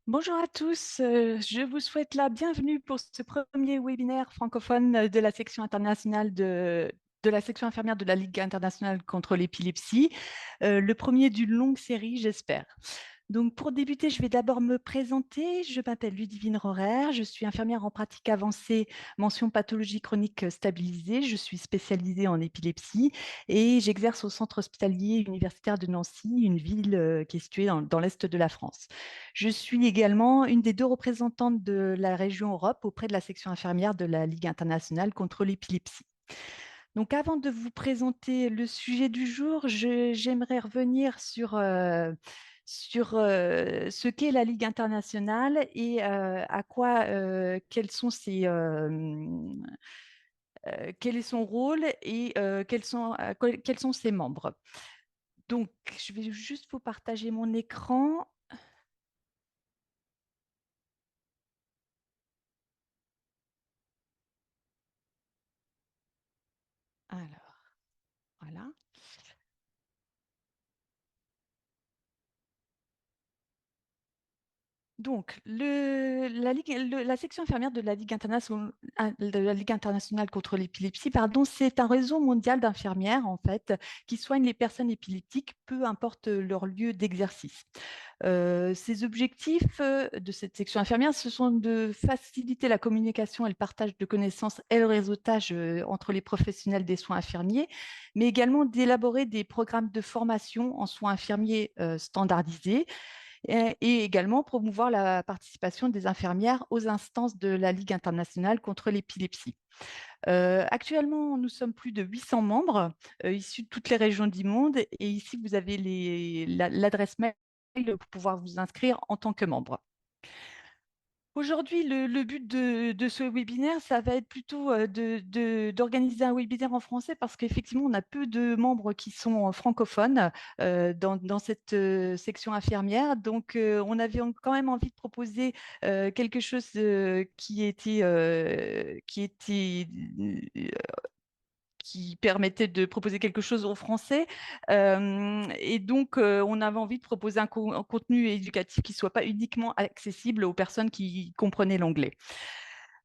Bonjour à tous, je vous souhaite la bienvenue pour ce premier webinaire francophone de la section internationale de la section infirmière de la Ligue internationale contre l'épilepsie, le premier d'une longue série, j'espère. Donc, pour débuter, je vais d'abord me présenter. Je m'appelle Ludivine Rohrer, je suis infirmière en pratique avancée, mention pathologie chronique stabilisée. Je suis spécialisée en épilepsie et j'exerce au centre hospitalier universitaire de Nancy, une ville qui est située dans l'est de la France. Je suis également une des deux représentantes de la région Europe auprès de la section infirmière de la Ligue internationale contre l'épilepsie. Donc, avant de vous présenter le sujet du jour, j'aimerais revenir sur ce qu'est la Ligue internationale et quel est son rôle et quels sont ses membres. Donc, je vais juste vous partager mon écran. Alors, voilà. Donc, la section infirmière de la Ligue internationale contre l'épilepsie, pardon, c'est un réseau mondial d'infirmières, en fait, qui soignent les personnes épileptiques, peu importe leur lieu d'exercice. Ces objectifs de cette section infirmière, ce sont de faciliter la communication et le partage de connaissances et le réseautage entre les professionnels des soins infirmiers, mais également d'élaborer des programmes de formation en soins infirmiers standardisés et également promouvoir la participation des infirmières aux instances de la Ligue internationale contre l'épilepsie. Actuellement, nous sommes plus de 800 membres issus de toutes les régions du monde et ici, vous avez l'adresse mail pour pouvoir vous inscrire en tant que membre. Aujourd'hui, le but de ce webinaire, ça va être plutôt d'organiser un webinaire en français parce qu'effectivement, on a peu de membres qui sont francophones dans cette section infirmière. Donc, on avait quand même envie de proposer quelque chose qui permettait de proposer quelque chose aux Français. Et donc, on avait envie de proposer un contenu éducatif qui ne soit pas uniquement accessible aux personnes qui comprenaient l'anglais.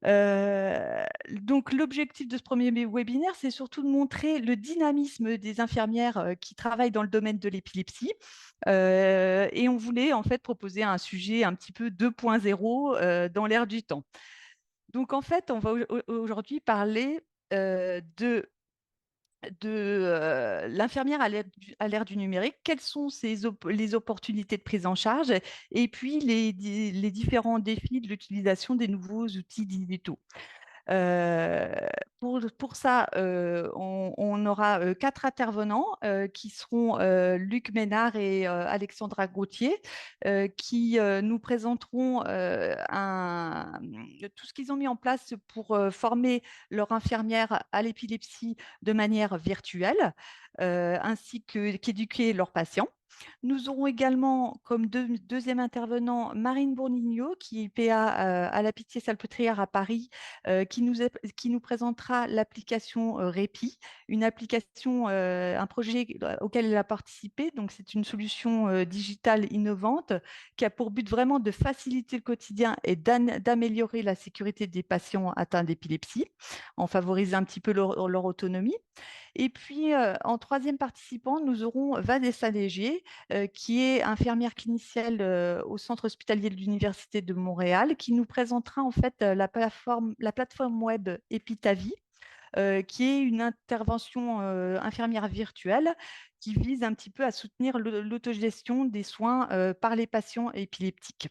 Donc, l'objectif de ce premier webinaire, c'est surtout de montrer le dynamisme des infirmières qui travaillent dans le domaine de l'épilepsie. Et on voulait en fait proposer un sujet un petit peu 2.0 dans l'air du temps. Donc, en fait, on va aujourd'hui parler de l'infirmière à l'ère du numérique, quelles sont les opportunités de prise en charge et puis les différents défis de l'utilisation des nouveaux outils digitaux. Euh, pour ça, on aura 4 intervenants qui seront Luc Ménard et Alexandra Gauthier, qui nous présenteront tout ce qu'ils ont mis en place pour former leurs infirmières à l'épilepsie de manière virtuelle, ainsi qu'éduquer leurs patients. Nous aurons également comme deuxième intervenant Marine Bournignot, qui est PA à la Pitié-Salpêtrière à Paris, qui nous présentera l'application Répi, une application, un projet auquel elle a participé. Donc, c'est une solution digitale innovante qui a pour but vraiment de faciliter le quotidien et d'améliorer la sécurité des patients atteints d'épilepsie, en favorisant un petit peu leur autonomie. Et puis, en troisième participant, nous aurons Vanessa Léger, qui est infirmière clinicienne au centre hospitalier de l'Université de Montréal, qui nous présentera en fait la plateforme web Epitavi, qui est une intervention infirmière virtuelle qui vise un petit peu à soutenir l'autogestion des soins par les patients épileptiques.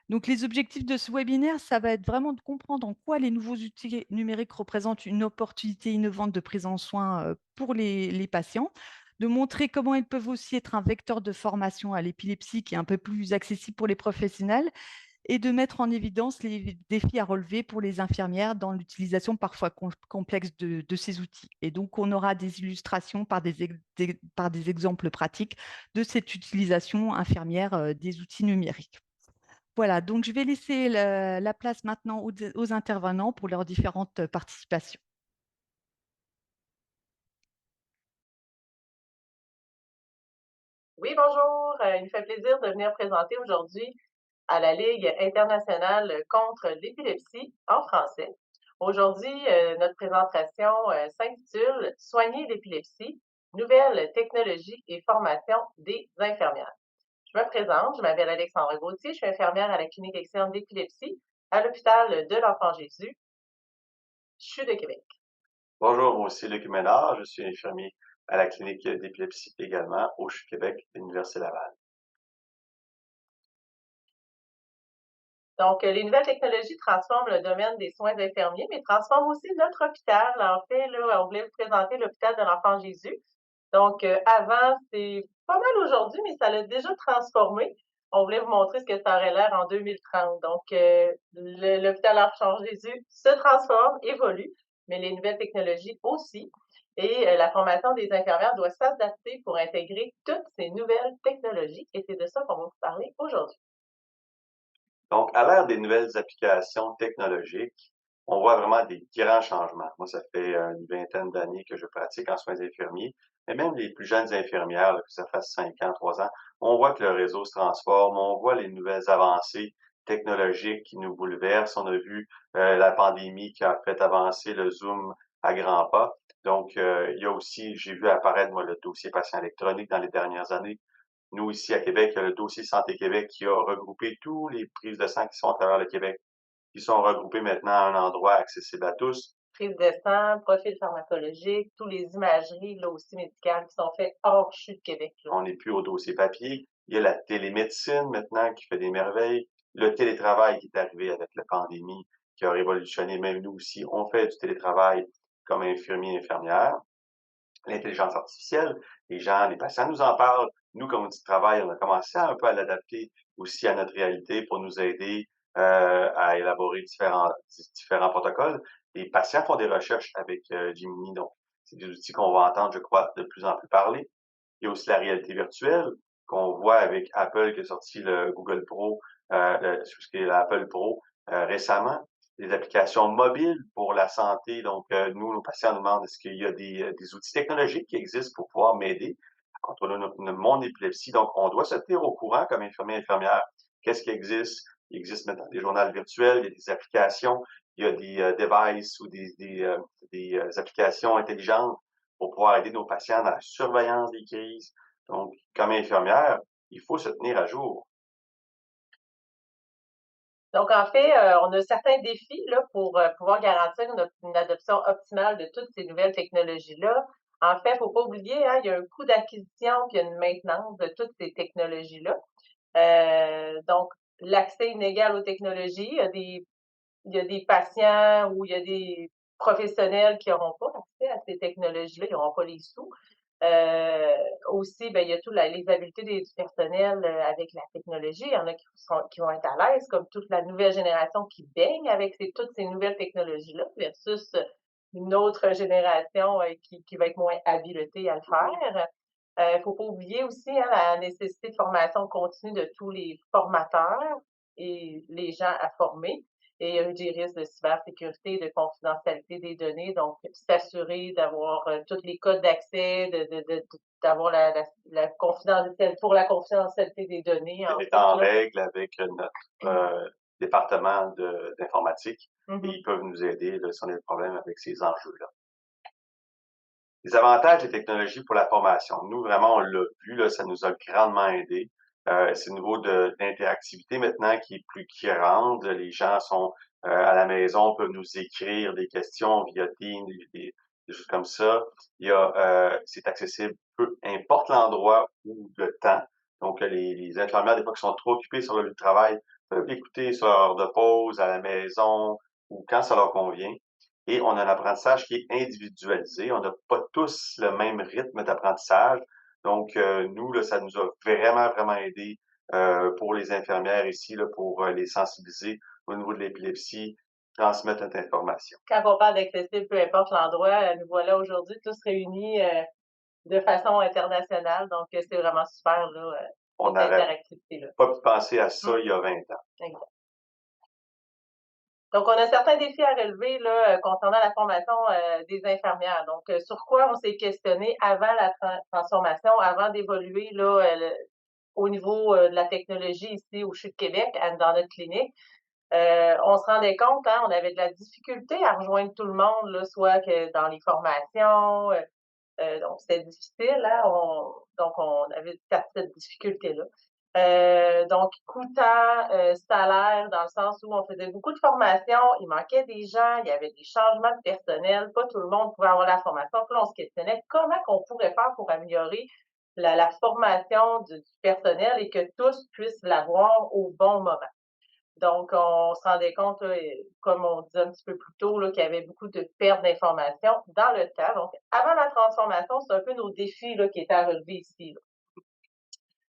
Donc, les objectifs de ce webinaire, ça va être vraiment de comprendre en quoi les nouveaux outils numériques représentent une opportunité innovante de prise en soin pour les patients, de montrer comment ils peuvent aussi être un vecteur de formation à l'épilepsie qui est un peu plus accessible pour les professionnels et de mettre en évidence les défis à relever pour les infirmières dans l'utilisation parfois complexe de ces outils. Et donc, on aura des illustrations par des exemples pratiques de cette utilisation infirmière des outils numériques. Voilà, donc je vais laisser la place maintenant aux intervenants pour leurs différentes participations. Oui, bonjour. Il me fait plaisir de venir présenter aujourd'hui à la Ligue internationale contre l'épilepsie en français. Aujourd'hui, notre présentation s'intitule Soigner l'épilepsie, nouvelles technologies et formation des infirmières. Je me présente, je m'appelle Alexandra Gauthier, je suis infirmière à la clinique externe d'épilepsie à l'hôpital de l'Enfant Jésus. Je suis de Québec. Bonjour, moi aussi Luc Ménard, je suis infirmier à la clinique d'épilepsie également au CHU Québec, l'Université Laval. Donc, les nouvelles technologies transforment le domaine des soins infirmiers, mais transforment aussi notre hôpital. En fait, là, on voulait vous présenter l'hôpital de l'Enfant Jésus. Donc, avant, c'est pas mal aujourd'hui, mais ça l'a déjà transformé. On voulait vous montrer ce que ça aurait l'air en 2030. Donc, l'hôpital L'Enfant Jésus se transforme, évolue, mais les nouvelles technologies aussi. Et la formation des infirmières doit s'adapter pour intégrer toutes ces nouvelles technologies. Et c'est de ça qu'on va vous parler aujourd'hui. Donc, à l'ère des nouvelles applications technologiques, on voit vraiment des grands changements. Moi, ça fait une vingtaine d'années que je pratique en soins infirmiers, et même les plus jeunes infirmières, là, que ça fasse 5 ans, 3 ans, on voit que le réseau se transforme, on voit les nouvelles avancées technologiques qui nous bouleversent. On a vu la pandémie qui a fait avancer le Zoom à grands pas. Donc, il y a aussi, j'ai vu apparaître, moi, le dossier patient électronique dans les dernières années. Nous, ici à Québec, il y a le dossier Santé Québec qui a regroupé tous les prises de sang qui sont à travers le Québec, qui sont regroupées maintenant à un endroit accessible à tous. Prise de sang, profil pharmacologique, tous les imageries là aussi médicales qui sont faites hors CHU de Québec. Là. On n'est plus au dossier papier. Il y a la télémédecine maintenant qui fait des merveilles. Le télétravail qui est arrivé avec la pandémie, qui a révolutionné même nous aussi. On fait du télétravail comme infirmiers et infirmières. L'intelligence artificielle, les patients nous en parlent. Nous, comme outil de travail, on a commencé un peu à l'adapter aussi à notre réalité pour nous aider à élaborer différents protocoles. Les patients font des recherches avec Gemini, donc c'est des outils qu'on va entendre, je crois, de plus en plus parler. Il y a aussi la réalité virtuelle qu'on voit avec Apple qui a sorti le Google Pro, ce qui est l'Apple Pro récemment. Des applications mobiles pour la santé. Donc, nous, nos patients nous demandent est-ce qu'il y a des outils technologiques qui existent pour pouvoir m'aider à contrôler mon épilepsie. Donc, on doit se tenir au courant comme infirmier, infirmière. Qu'est-ce qui existe? Il existe maintenant des journaux virtuels, il y a des applications, il y a des devices ou des applications intelligentes pour pouvoir aider nos patients dans la surveillance des crises. Donc, comme infirmière, il faut se tenir à jour. Donc, en fait, on a certains défis là, pour pouvoir garantir une adoption optimale de toutes ces nouvelles technologies-là. En fait, il ne faut pas oublier, hein, il y a un coût d'acquisition puis une maintenance de toutes ces technologies-là. Donc, l'accès inégal aux technologies, il y a des patients ou il y a des professionnels qui n'auront pas accès à ces technologies-là, ils n'auront pas les sous. Euh, Aussi, ben, il y a toutes les habiletés du personnel avec la technologie. Il y en a qui vont être à l'aise, comme toute la nouvelle génération qui baigne avec toutes ces nouvelles technologies-là, versus une autre génération qui va être moins habilitée à le faire. Il ne faut pas oublier aussi hein, la nécessité de formation continue de tous les formateurs et les gens à former. Et il y a eu des risques de cybersécurité, de confidentialité des données, donc s'assurer d'avoir tous les codes d'accès, d'avoir la confidentialité pour la confidentialité des données, Elle entre est autres. en Là. règle avec notre département d'informatique et Mhm. ils peuvent nous aider là, si on a des problèmes avec ces enjeux-là. Les avantages des technologies pour la formation. Nous, vraiment, on l'a vu, là, ça nous a grandement aidé. C'est au niveau de l'interactivité maintenant qui est plus grande. Les gens sont à la maison, peuvent nous écrire des questions via Teams, des choses comme ça. C'est accessible peu importe l'endroit ou le temps. Donc, les infirmières, des fois, qui sont trop occupées sur le lieu de travail, peuvent l'écouter sur leur heure de pause, à la maison ou quand ça leur convient. Et on a un apprentissage qui est individualisé. On n'a pas tous le même rythme d'apprentissage. Donc, nous, là, ça nous a vraiment, vraiment aidé pour les infirmières ici, là, pour les sensibiliser au niveau de l'épilepsie, transmettre notre information. Quand on parle d'accessible, peu importe l'endroit, nous voilà aujourd'hui tous réunis de façon internationale. Donc, c'est vraiment super, là, On cette n'aurait interactivité-là. pas pu penser à ça Hum, il y a 20 ans. exact. Donc, on a certains défis à relever là, concernant la formation des infirmières. Donc, sur quoi on s'est questionné avant la transformation, avant d'évoluer là, au niveau de la technologie ici au CHU de Québec, dans notre clinique, on se rendait compte, hein, on avait de la difficulté à rejoindre tout le monde, là, soit que dans les formations, donc c'était difficile, hein, donc on avait cette difficulté-là. Donc coûtant, salaire, dans le sens où on faisait beaucoup de formations, il manquait des gens, il y avait des changements de personnel, pas tout le monde pouvait avoir la formation. Puis là, on se questionnait comment qu'on pourrait faire pour améliorer la formation du personnel et que tous puissent l'avoir au bon moment. Donc, on se rendait compte, là, comme on disait un petit peu plus tôt, là, qu'il y avait beaucoup de pertes d'informations dans le temps. Donc, avant la transformation, c'est un peu nos défis là, qui étaient à relever ici. Là.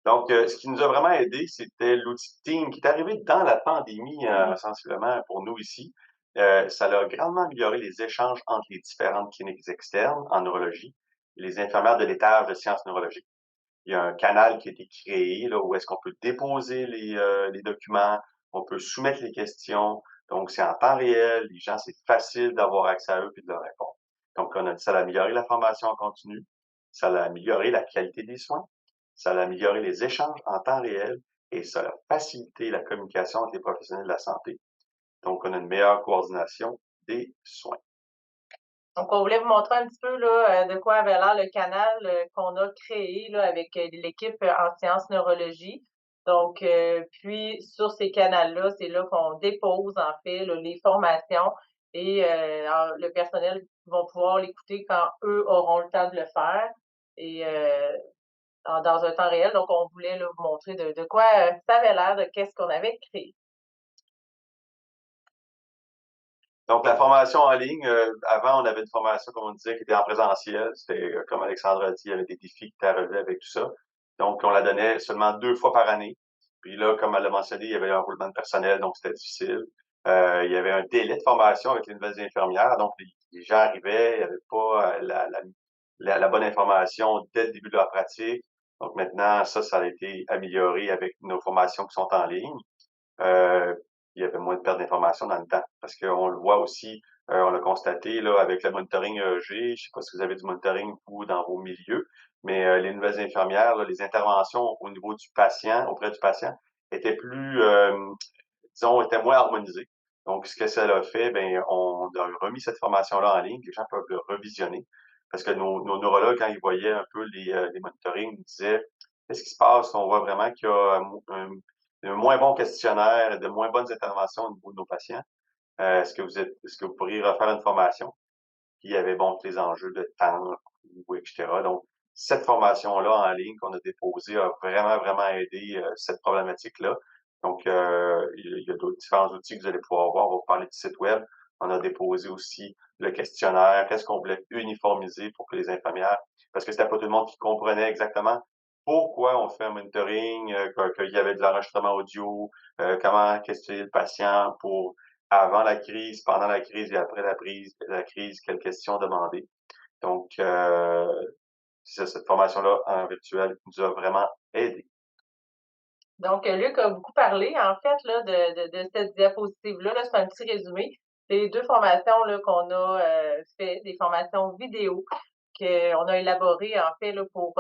Donc, ce qui nous a vraiment aidé, c'était l'outil Team qui est arrivé dans la pandémie, sensiblement pour nous ici. Ça a grandement amélioré les échanges entre les différentes cliniques externes en neurologie et les infirmières de l'étage de sciences neurologiques. Il y a un canal qui a été créé là, où est-ce qu'on peut déposer les documents, on peut soumettre les questions. Donc, c'est en temps réel, les gens, c'est facile d'avoir accès à eux et de leur répondre. Donc, ça a amélioré la formation en continu, ça a amélioré la qualité des soins, ça a amélioré les échanges en temps réel et ça a facilité la communication entre les professionnels de la santé. Donc, on a une meilleure coordination des soins. Donc, on voulait vous montrer un petit peu là, de quoi avait l'air le canal qu'on a créé là, avec l'équipe en sciences neurologie. Donc, puis sur ces canaux-là, c'est là qu'on dépose en fait là, les formations et le personnel va pouvoir l'écouter quand eux auront le temps de le faire et dans un temps réel. Donc, on voulait là, vous montrer de quoi ça avait l'air, de qu'est-ce qu'on avait créé. Donc, la formation en ligne, avant, on avait une formation, comme on disait, qui était en présentiel. C'était, comme Alexandre a dit, il y avait des défis qui étaient à relever avec tout ça. Donc, on la donnait seulement 2 fois par année. Puis là, comme elle l'a mentionné, il y avait un roulement de personnel, donc c'était difficile. Il y avait un délai de formation avec les nouvelles infirmières. Donc, les gens arrivaient, il n'y avait pas la bonne information dès le début de leur pratique. Donc, maintenant, ça a été amélioré avec nos formations qui sont en ligne. Euh, il y avait moins de perte d'informations dans le temps. Parce qu'on le voit aussi, on l'a constaté là, avec le monitoring EEG. Je sais pas si vous avez du monitoring ou dans vos milieux, mais les nouvelles infirmières, là, les interventions au niveau du patient, auprès du patient, étaient plus, disons, étaient moins harmonisées. Donc, ce que ça a fait, ben, on a remis cette formation-là en ligne. Les gens peuvent le revisionner. Parce que nos neurologues, quand ils voyaient un peu les monitorings, ils disaient, qu'est-ce qui se passe? On voit vraiment qu'il y a un moins bon questionnaire et de moins bonnes interventions au niveau de nos patients. Est-ce que vous pourriez refaire une formation qui avait, bon, tous les enjeux de temps, ou etc. Donc, cette formation-là en ligne qu'on a déposée a vraiment, vraiment aidé cette problématique-là. Donc, il y a d'autres différents outils que vous allez pouvoir voir. On va vous parler du site web. On a déposé aussi le questionnaire. Qu'est-ce qu'on voulait uniformiser pour que les infirmières, parce que c'était pas tout le monde qui comprenait exactement pourquoi on fait un monitoring, qu'il y avait de l'enregistrement audio, comment questionner le patient pour avant la crise, pendant la crise et après la crise, quelles questions demander. Donc, c'est cette formation-là en virtuel qui nous a vraiment aidés. Donc, Luc a beaucoup parlé, en fait, là, de cette diapositive-là. Là, c'est un petit résumé. Les deux formations là, qu'on a fait, des formations vidéo qu'on a élaborées, en fait, là, pour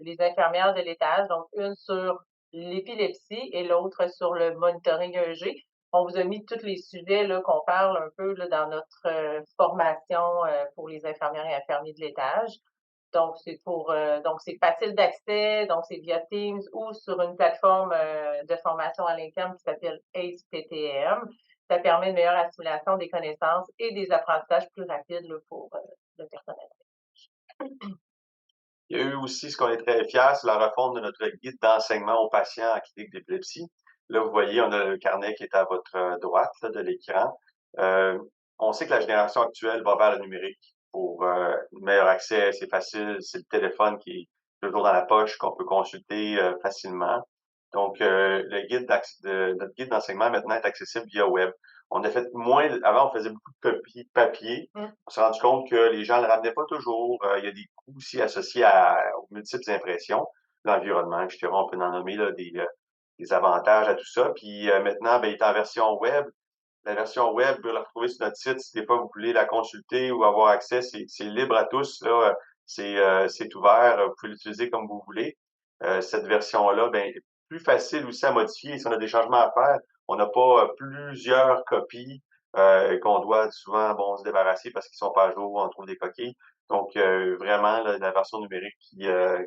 les infirmières de l'étage. Donc, une sur l'épilepsie et l'autre sur le monitoring EEG. On vous a mis tous les sujets là, qu'on parle un peu là, dans notre formation pour les infirmières et infirmiers de l'étage. Donc, donc c'est facile d'accès, donc c'est via Teams ou sur une plateforme de formation à l'interne qui s'appelle ACE-PTM. Ça permet une meilleure assimilation des connaissances et des apprentissages plus rapides là, pour le personnel. Il y a eu aussi ce qu'on est très fiers, c'est la refonte de notre guide d'enseignement aux patients en clinique d'épilepsie. Là, vous voyez, on a le carnet qui est à votre droite là, de l'écran. On sait que la génération actuelle va vers le numérique pour meilleur accès, c'est facile, c'est le téléphone qui est toujours dans la poche qu'on peut consulter facilement. Donc, notre guide d'enseignement maintenant est accessible via web. On a fait avant on faisait beaucoup de copies papier. Mm. On s'est rendu compte que les gens ne le ramenaient pas toujours. Il y a des coûts aussi associés aux multiples impressions, l'environnement, etc. On peut en nommer là, des avantages à tout ça. Puis maintenant, ben, il est en version web. La version web, vous pouvez la retrouver sur notre site. Si des fois vous voulez la consulter ou avoir accès, c'est libre à tous. Là, c'est ouvert. Vous pouvez l'utiliser comme vous voulez. cette version-là, ben, est plus facile aussi à modifier. Si on a des changements à faire, on n'a pas plusieurs copies qu'on doit souvent bon se débarrasser parce qu'ils sont pas à jour, on trouve des coquilles. Donc, vraiment, là, la version numérique qui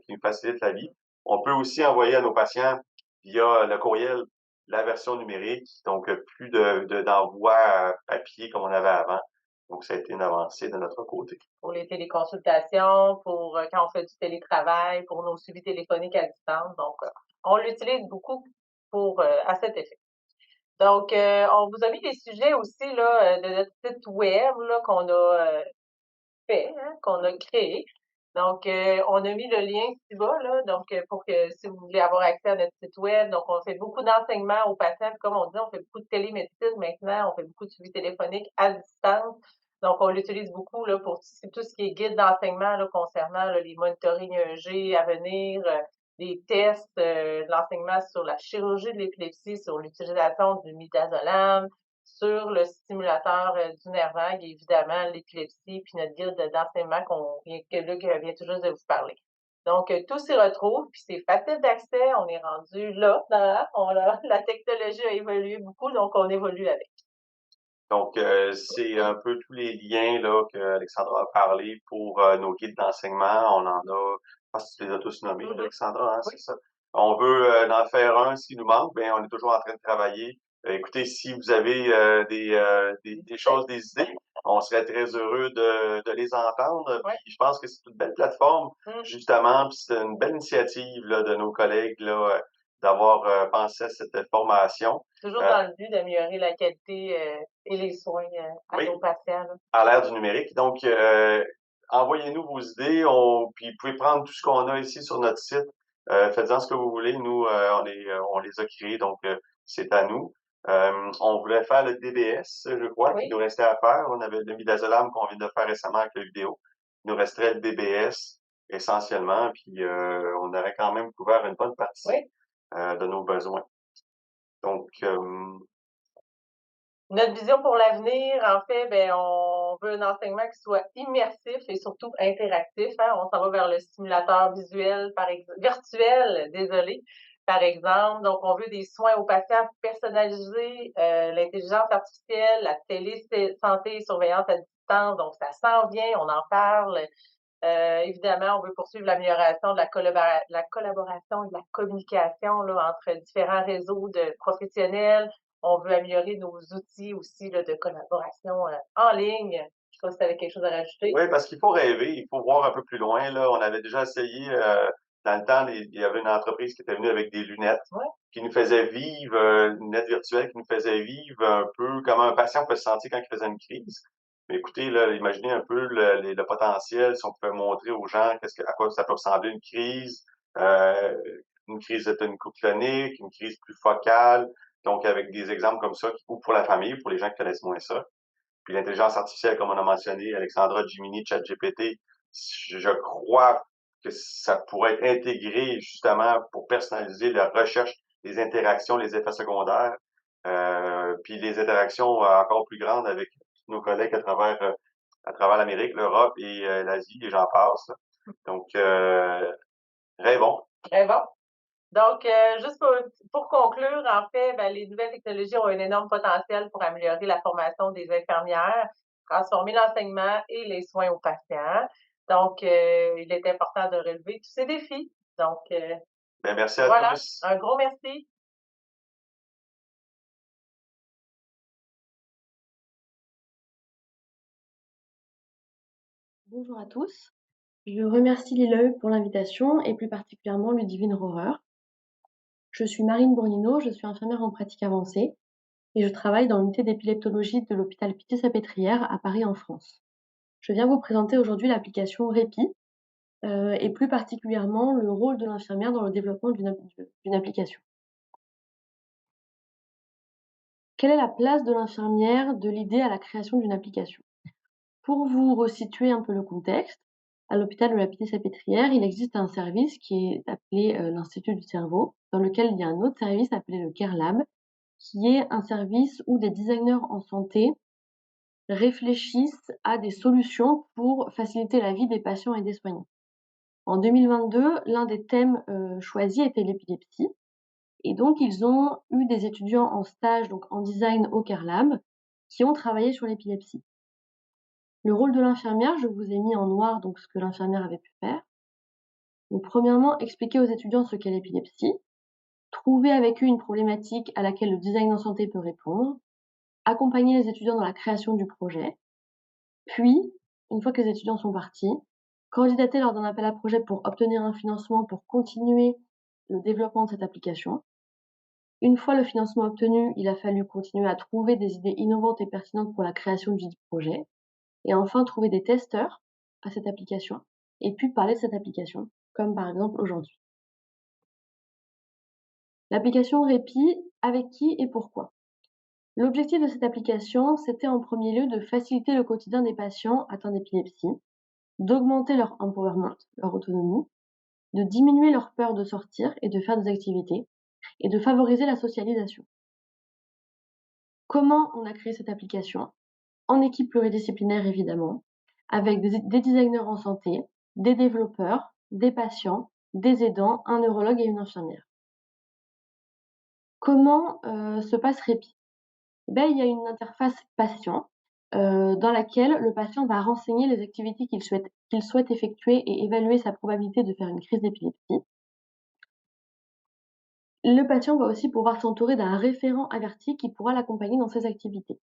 nous facilite la vie. On peut aussi envoyer à nos patients via le courriel la version numérique, donc plus d'envoi papier comme on avait avant. Donc, ça a été une avancée de notre côté. Pour les téléconsultations, pour quand on fait du télétravail, pour nos suivis téléphoniques à distance. Donc, on l'utilise beaucoup pour à cet effet. Donc, on vous a mis des sujets aussi là, de notre site web là, qu'on a fait, hein, qu'on a créé. Donc, on a mis le lien ci-bas, là, donc pour que si vous voulez avoir accès à notre site web, donc on fait beaucoup d'enseignements aux patients. Puis comme on dit, on fait beaucoup de télémédecine maintenant, on fait beaucoup de suivi téléphonique à distance. Donc, on l'utilise beaucoup là, pour tout ce qui est guide d'enseignement là, concernant là, les monitorings EEG à venir, des tests, de l'enseignement sur la chirurgie de l'épilepsie, sur l'utilisation du midazolam, sur le stimulateur du nerf vague, évidemment, l'épilepsie, puis notre guide d'enseignement que Luc vient tout juste de vous parler. Donc, tout s'y retrouve, puis c'est facile d'accès. On est rendu là, la technologie a évolué beaucoup, donc on évolue avec. Donc, c'est un peu tous les liens là que Alexandra a parlé pour nos guides d'enseignement. On en a, je pense que tu les as tous nommés, Alexandra, hein, Oui. c'est ça. On veut en faire un s'il nous manque, ben on est toujours en train de travailler. Écoutez, si vous avez des choses, des idées, on serait très heureux de les entendre. Ouais. Puis je pense que c'est une belle plateforme, Mm. justement, puis c'est une belle initiative là, de nos collègues là, d'avoir pensé à cette formation. Toujours dans le but d'améliorer la qualité et les soins à Oui, nos patients. Là. à l'ère du numérique. Donc, envoyez-nous vos idées. Puis vous pouvez prendre tout ce qu'on a ici sur notre site. Faites-en ce que vous voulez. Nous, on les a créés, donc c'est à nous. On voulait faire le DBS, je crois, Oui. qu'il nous restait à faire. On avait le midazolam qu'on vient de faire récemment avec la vidéo. Il nous resterait le DBS essentiellement, puis on aurait quand même couvert une bonne partie Oui. de nos besoins. Donc, Notre vision pour l'avenir, en fait, ben, on veut un enseignement qui soit immersif et surtout interactif. Hein. On s'en va vers le stimulateur visuel, virtuel, désolé, par exemple. Donc, on veut des soins aux patients personnalisés, l'intelligence artificielle, la télésanté et surveillance à distance. Donc, ça s'en vient, on en parle. Évidemment, on veut poursuivre l'amélioration de la collaboration et de la communication là, entre différents réseaux de professionnels. On veut améliorer nos outils aussi là, de collaboration en ligne. Je sais pas si tu avais quelque chose à rajouter. oui, parce qu'il faut rêver, il faut voir un peu plus loin, là. On avait déjà essayé, dans le temps, il y avait une entreprise qui était venue avec des lunettes, Ouais. qui nous faisait vivre, une lunette virtuelle qui nous faisait vivre un peu comment un patient peut se sentir quand il faisait une crise. Mais écoutez, là, imaginez un peu le potentiel, si on pouvait montrer aux gens à quoi ça peut ressembler euh, une crise de tonico clonique, une crise plus focale. Donc, avec des exemples comme ça, ou pour la famille, pour les gens qui connaissent moins ça. Puis l'intelligence artificielle, comme on a mentionné, Alexandra, Gemini, ChatGPT, je crois que ça pourrait être intégré justement pour personnaliser la recherche, les interactions, les effets secondaires, puis les interactions encore plus grandes avec nos collègues à travers l'Amérique, l'Europe et l'Asie, et j'en passe. Donc, rêvons. Très bon. Donc, juste pour conclure, en fait, ben, les nouvelles technologies ont un énorme potentiel pour améliorer la formation des infirmières, transformer l'enseignement et les soins aux patients. Donc, il est important de relever tous ces défis. Donc, Ben, merci à voilà, tous. un gros merci. Bonjour à tous. Je remercie Lille pour l'invitation et plus particulièrement Ludivine Rohrer. Je suis Marine Bournino, je suis infirmière en pratique avancée et je travaille dans l'unité d'épileptologie de l'hôpital Pitié-Salpêtrière à Paris en France. Je viens vous présenter aujourd'hui l'application Répi et plus particulièrement le rôle de l'infirmière dans le développement d'une application. Quelle est la place de l'infirmière de l'idée à la création d'une application? Pour vous resituer un peu le contexte, à l'hôpital de la Pitié-Salpêtrière, il existe un service qui est appelé l'Institut du cerveau, dans lequel il y a un autre service appelé le Care Lab, qui est un service où des designers en santé réfléchissent à des solutions pour faciliter la vie des patients et des soignants. En 2022, l'un des thèmes, choisis était l'épilepsie et donc ils ont eu des étudiants en stage, donc en design au Carlab, qui ont travaillé sur l'épilepsie. Le rôle de l'infirmière, je vous ai mis en noir donc ce que l'infirmière avait pu faire. Donc premièrement, expliquer aux étudiants ce qu'est l'épilepsie, trouver avec eux une problématique à laquelle le design en santé peut répondre, accompagner les étudiants dans la création du projet, puis, une fois que les étudiants sont partis, candidater lors d'un appel à projet pour obtenir un financement pour continuer le développement de cette application. Une fois le financement obtenu, il a fallu continuer à trouver des idées innovantes et pertinentes pour la création du dit projet. Et enfin, trouver des testeurs à cette application et puis parler de cette application, comme par exemple aujourd'hui. L'application Répit, avec qui et pourquoi? L'objectif de cette application, c'était en premier lieu de faciliter le quotidien des patients atteints d'épilepsie, d'augmenter leur empowerment, leur autonomie, de diminuer leur peur de sortir et de faire des activités, et de favoriser la socialisation. Comment on a créé cette application? En équipe pluridisciplinaire évidemment, avec des designers en santé, des développeurs, des patients, des aidants, un neurologue et une infirmière. Comment se passe Répit? Il y a une interface patient dans laquelle le patient va renseigner les activités qu'il souhaite effectuer et évaluer sa probabilité de faire une crise d'épilepsie. Le patient va aussi pouvoir s'entourer d'un référent averti qui pourra l'accompagner dans ses activités.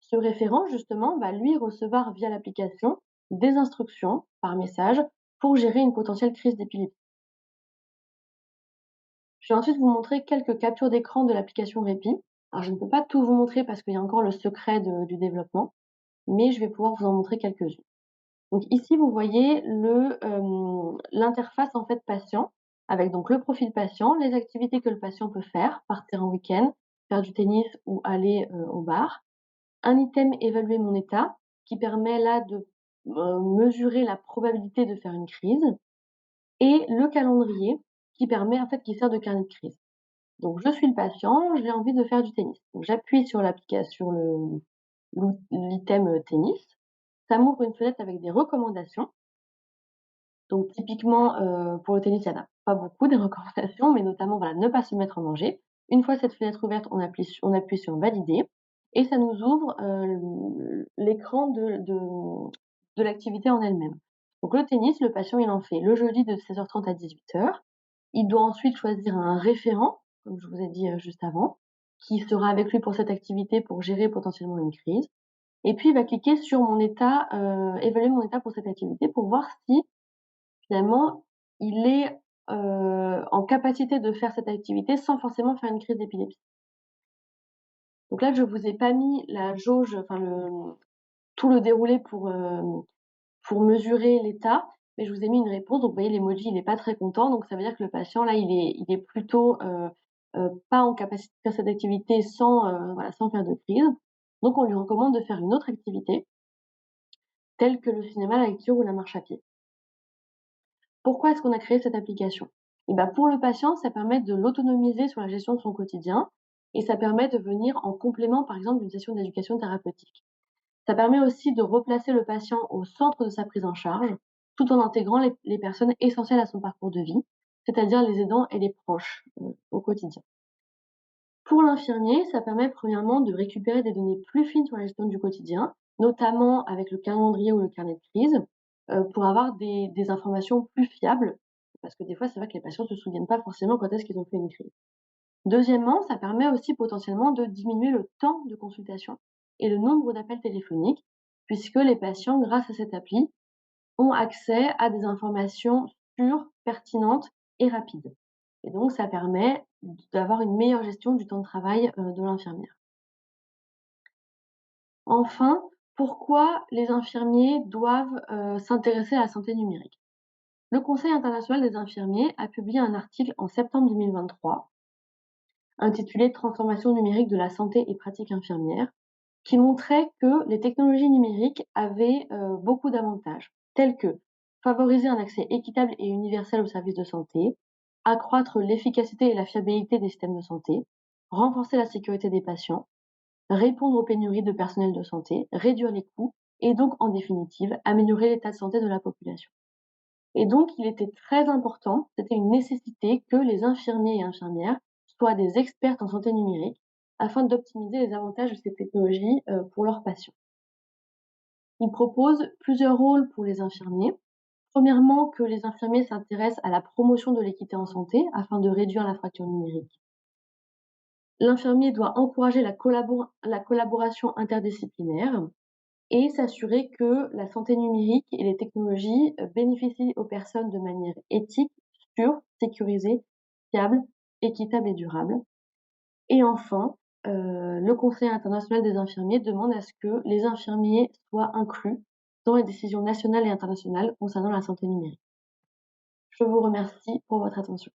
Ce référent, justement, va lui recevoir via l'application des instructions par message pour gérer une potentielle crise d'épilepsie. Je vais ensuite vous montrer quelques captures d'écran de l'application Répit. Alors, je ne peux pas tout vous montrer parce qu'il y a encore le secret du développement, mais je vais pouvoir vous en montrer quelques-unes. Donc ici, vous voyez l'interface en fait patient, avec donc le profil patient, les activités que le patient peut faire, partir en week-end, faire du tennis ou aller au bar. Un item évaluer mon état, qui permet là de mesurer la probabilité de faire une crise, et le calendrier qui permet en fait qui sert de carnet de crise. Donc je suis le patient, j'ai envie de faire du tennis. Donc j'appuie sur l'application, l'item tennis. Ça m'ouvre une fenêtre avec des recommandations. Donc typiquement, pour le tennis, il y en a pas beaucoup des recommandations, mais notamment, voilà, ne pas se mettre en danger. Une fois cette fenêtre ouverte, on appuie sur valider et ça nous ouvre, l'écran de l'activité en elle-même. Donc le tennis, le patient, il en fait le jeudi de 16h30 à 18h. Il doit ensuite choisir un référent, comme je vous ai dit, juste avant, qui sera avec lui pour cette activité pour gérer potentiellement une crise. Et puis il va cliquer sur mon état, évaluer mon état pour cette activité pour voir si finalement, il est, en capacité de faire cette activité sans forcément faire une crise d'épilepsie. Donc là, je vous ai pas mis la jauge, enfin tout le déroulé pour mesurer l'état, mais je vous ai mis une réponse. Donc vous voyez l'emoji, il est pas très content, donc ça veut dire que le patient là, il est plutôt, pas en capacité de faire cette activité sans, voilà, sans faire de crise. Donc on lui recommande de faire une autre activité, telle que le cinéma, la lecture ou la marche à pied. Pourquoi est-ce qu'on a créé cette application? Et ben, pour le patient, ça permet de l'autonomiser sur la gestion de son quotidien et ça permet de venir en complément, par exemple, d'une session d'éducation thérapeutique. Ça permet aussi de replacer le patient au centre de sa prise en charge, tout en intégrant les personnes essentielles à son parcours de vie, c'est-à-dire les aidants et les proches au quotidien. Pour l'infirmier, ça permet premièrement de récupérer des données plus fines sur la gestion du quotidien, notamment avec le calendrier ou le carnet de crise, pour avoir des informations plus fiables. Parce que des fois, c'est vrai que les patients ne se souviennent pas forcément quand est-ce qu'ils ont fait une crise. Deuxièmement, ça permet aussi potentiellement de diminuer le temps de consultation et le nombre d'appels téléphoniques, puisque les patients, grâce à cette appli, ont accès à des informations sûres, pertinentes et rapides. Et donc ça permet d'avoir une meilleure gestion du temps de travail, de l'infirmière. Enfin, pourquoi les infirmiers doivent, s'intéresser à la santé numérique? Le Conseil international des infirmiers a publié un article en septembre 2023 intitulé «Transformation numérique de la santé et pratiques infirmières», qui montrait que les technologies numériques avaient, beaucoup d'avantages, tels que favoriser un accès équitable et universel aux services de santé, accroître l'efficacité et la fiabilité des systèmes de santé, renforcer la sécurité des patients, répondre aux pénuries de personnel de santé, réduire les coûts et donc, en définitive, améliorer l'état de santé de la population. Et donc, il était très important, c'était une nécessité que les infirmiers et infirmières soient des experts en santé numérique afin d'optimiser les avantages de ces technologies pour leurs patients. Il propose plusieurs rôles pour les infirmiers. Premièrement, que les infirmiers s'intéressent à la promotion de l'équité en santé afin de réduire la fracture numérique. L'infirmier doit encourager la collaboration interdisciplinaire et s'assurer que la santé numérique et les technologies bénéficient aux personnes de manière éthique, sûre, sécurisée, fiable, équitable et durable. Et enfin, le Conseil international des infirmiers demande à ce que les infirmiers soient inclus dans les décisions nationales et internationales concernant la santé numérique. Je vous remercie pour votre attention.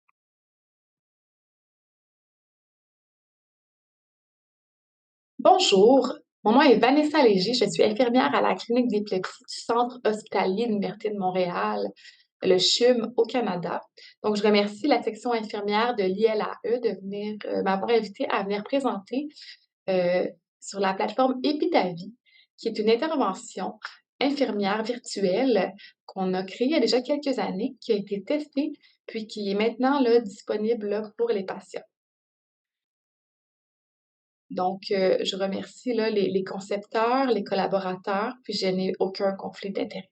Bonjour, mon nom est Vanessa Léger, je suis infirmière à la clinique d'épilepsie du Centre hospitalier de l'Université de Montréal, le CHUM au Canada. Donc, je remercie la section infirmière de l'ILAE de venir m'avoir invité à venir présenter euh, sur la plateforme Epitavie, qui est une intervention infirmière virtuelle qu'on a créée il y a déjà quelques années, qui a été testée, puis qui est maintenant là, disponible là, pour les patients. Donc, je remercie là, les concepteurs, les collaborateurs, puis je n'ai aucun conflit d'intérêt.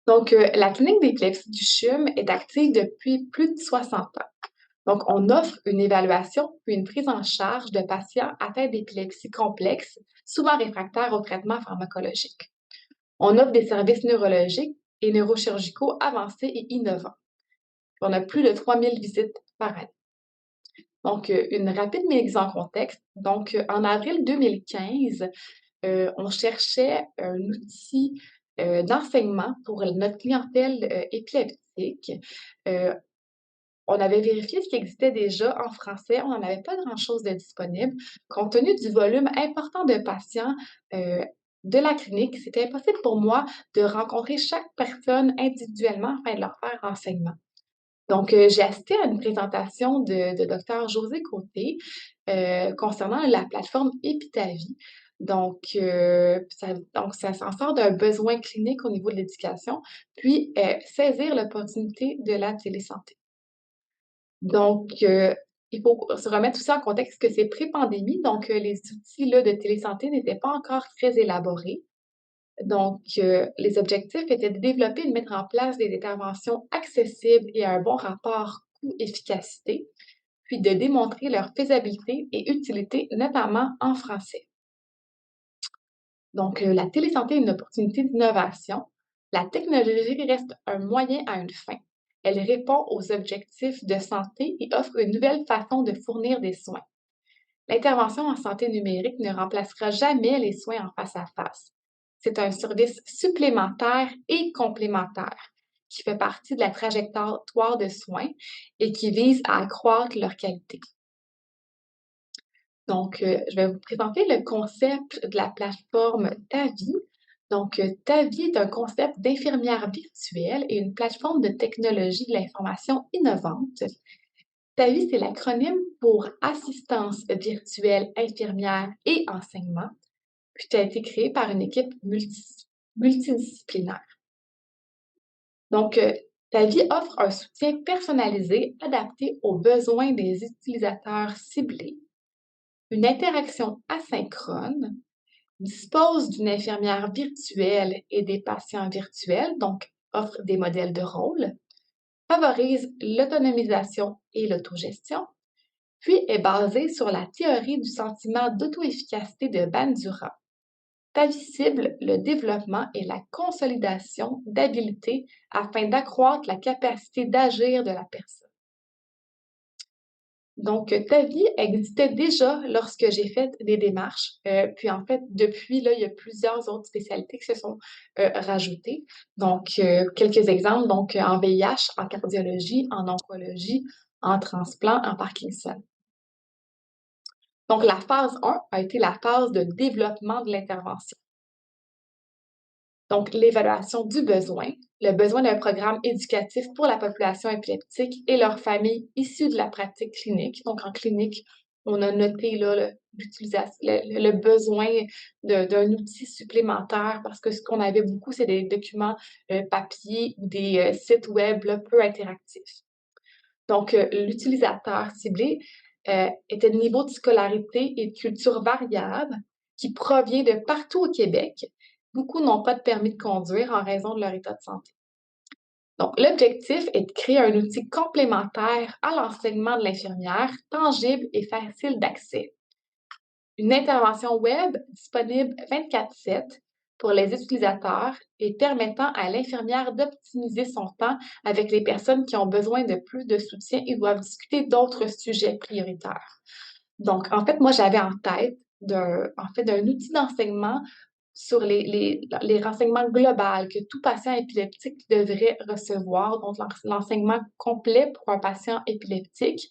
Donc, la clinique d'épilepsie du CHUM est active depuis plus de 60 ans. Donc, on offre une évaluation puis une prise en charge de patients atteints d'épilepsie complexe, souvent réfractaires au traitement pharmacologique. On offre des services neurologiques et neurochirurgicaux avancés et innovants. On a plus de 3000 visites par année. Donc, une rapide mise en contexte. Donc, en avril 2015, on cherchait un outil d'enseignement pour notre clientèle épileptique. On avait vérifié ce qui existait déjà en français. On n'en avait pas grand-chose de disponible. Compte tenu du volume important de patients de la clinique, c'était impossible pour moi de rencontrer chaque personne individuellement afin de leur faire renseignement. Donc, j'ai assisté à une présentation de Dr. José Côté concernant la plateforme Epitavie. Donc, ça s'en sort d'un besoin clinique au niveau de l'éducation, puis saisir l'opportunité de la télésanté. Donc, il faut se remettre tout ça en contexte que c'est pré-pandémie, donc les outils là, de télésanté n'étaient pas encore très élaborés. Donc, les objectifs étaient de développer et de mettre en place des interventions accessibles et à un bon rapport coût-efficacité, puis de démontrer leur faisabilité et utilité, notamment en français. Donc, la télésanté est une opportunité d'innovation. La technologie reste un moyen à une fin. Elle répond aux objectifs de santé et offre une nouvelle façon de fournir des soins. L'intervention en santé numérique ne remplacera jamais les soins en face à face. C'est un service supplémentaire et complémentaire qui fait partie de la trajectoire de soins et qui vise à accroître leur qualité. Donc, je vais vous présenter le concept de la plateforme Tavi. Donc, Tavi est un concept d'infirmière virtuelle et une plateforme de technologie de l'information innovante. Tavi, c'est l'acronyme pour Assistance virtuelle infirmière et enseignement, puis ça a été créé par une équipe multidisciplinaire. Donc, Tavi offre un soutien personnalisé adapté aux besoins des utilisateurs ciblés, une interaction asynchrone, dispose d'une infirmière virtuelle et des patients virtuels, donc offre des modèles de rôle, favorise l'autonomisation et l'autogestion, puis est basée sur la théorie du sentiment d'auto-efficacité de Bandura. Tavi cible le développement et la consolidation d'habilités afin d'accroître la capacité d'agir de la personne. Donc, Tavi existait déjà lorsque j'ai fait des démarches. Puis, en fait, depuis, là, il y a plusieurs autres spécialités qui se sont rajoutées. Donc, quelques exemples, donc en VIH, en cardiologie, en oncologie, en transplant, en Parkinson. Donc, la phase 1 a été la phase de développement de l'intervention. Donc, l'évaluation du besoin, le besoin d'un programme éducatif pour la population épileptique et leurs familles issues de la pratique clinique. Donc, en clinique, on a noté là, le besoin d'un outil supplémentaire parce que ce qu'on avait beaucoup, c'est des documents papier ou des sites web là, peu interactifs. Donc, l'utilisateur ciblé était de niveau de scolarité et de culture variable qui provient de partout au Québec. Beaucoup n'ont pas de permis de conduire en raison de leur état de santé. Donc, l'objectif est de créer un outil complémentaire à l'enseignement de l'infirmière, tangible et facile d'accès. Une intervention web disponible 24/7 pour les utilisateurs et permettant à l'infirmière d'optimiser son temps avec les personnes qui ont besoin de plus de soutien et doivent discuter d'autres sujets prioritaires. Donc, en fait, moi, j'avais en tête d'un outil d'enseignement sur les renseignements globaux que tout patient épileptique devrait recevoir, donc l'enseignement complet pour un patient épileptique.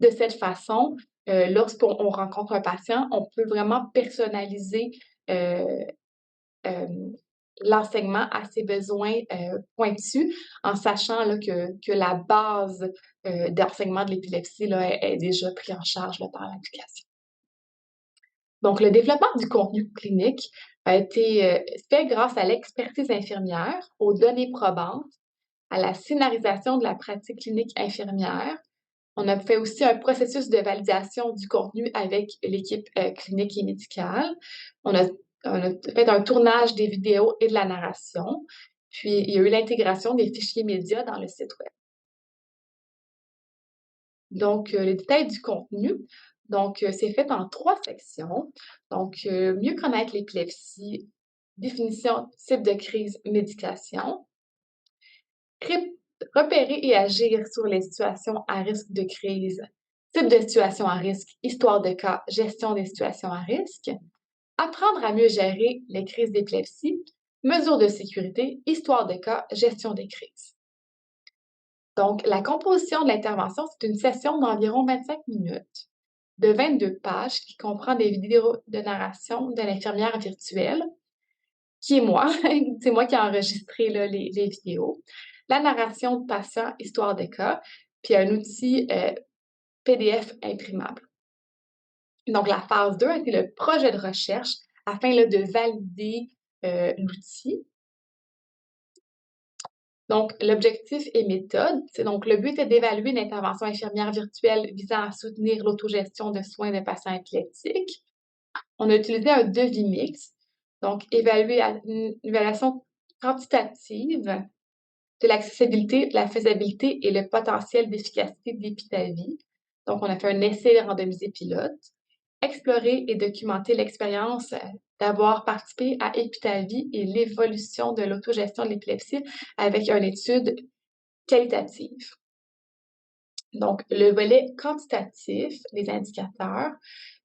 De cette façon, lorsqu'on rencontre un patient, on peut vraiment personnaliser l'enseignement à ses besoins pointus, en sachant là, que la base d'enseignement de l'épilepsie est déjà prise en charge là, par l'application. Donc, le développement du contenu clinique a été fait grâce à l'expertise infirmière, aux données probantes, à la scénarisation de la pratique clinique infirmière. On a fait aussi un processus de validation du contenu avec l'équipe clinique et médicale. On a fait un tournage des vidéos et de la narration. Puis, il y a eu l'intégration des fichiers médias dans le site web. Donc, les détails du contenu. Donc, c'est fait en 3 sections. Donc, mieux connaître l'épilepsie, définition, type de crise, médication. Repérer et agir sur les situations à risque de crise, type de situation à risque, histoire de cas, gestion des situations à risque. Apprendre à mieux gérer les crises d'épilepsie, mesures de sécurité, histoire de cas, gestion des crises. Donc, la composition de l'intervention, c'est une session d'environ 25 minutes de 22 pages qui comprend des vidéos de narration de l'infirmière virtuelle, qui est moi. C'est moi qui ai enregistré là, les vidéos. La narration de patient, histoire de cas, puis un outil PDF imprimable. Donc, la phase 2 a été le projet de recherche afin là, de valider l'outil. Donc, l'objectif et méthode, c'est donc le but est d'évaluer une intervention infirmière virtuelle visant à soutenir l'autogestion de soins de patients épileptiques. On a utilisé un devis mix, donc une évaluation quantitative de l'accessibilité, de la faisabilité et le potentiel d'efficacité d'Epitavie. Donc, on a fait un essai randomisé pilote. Explorer et documenter l'expérience d'avoir participé à Epitavie et l'évolution de l'autogestion de l'épilepsie avec une étude qualitative. Donc, le volet quantitatif des indicateurs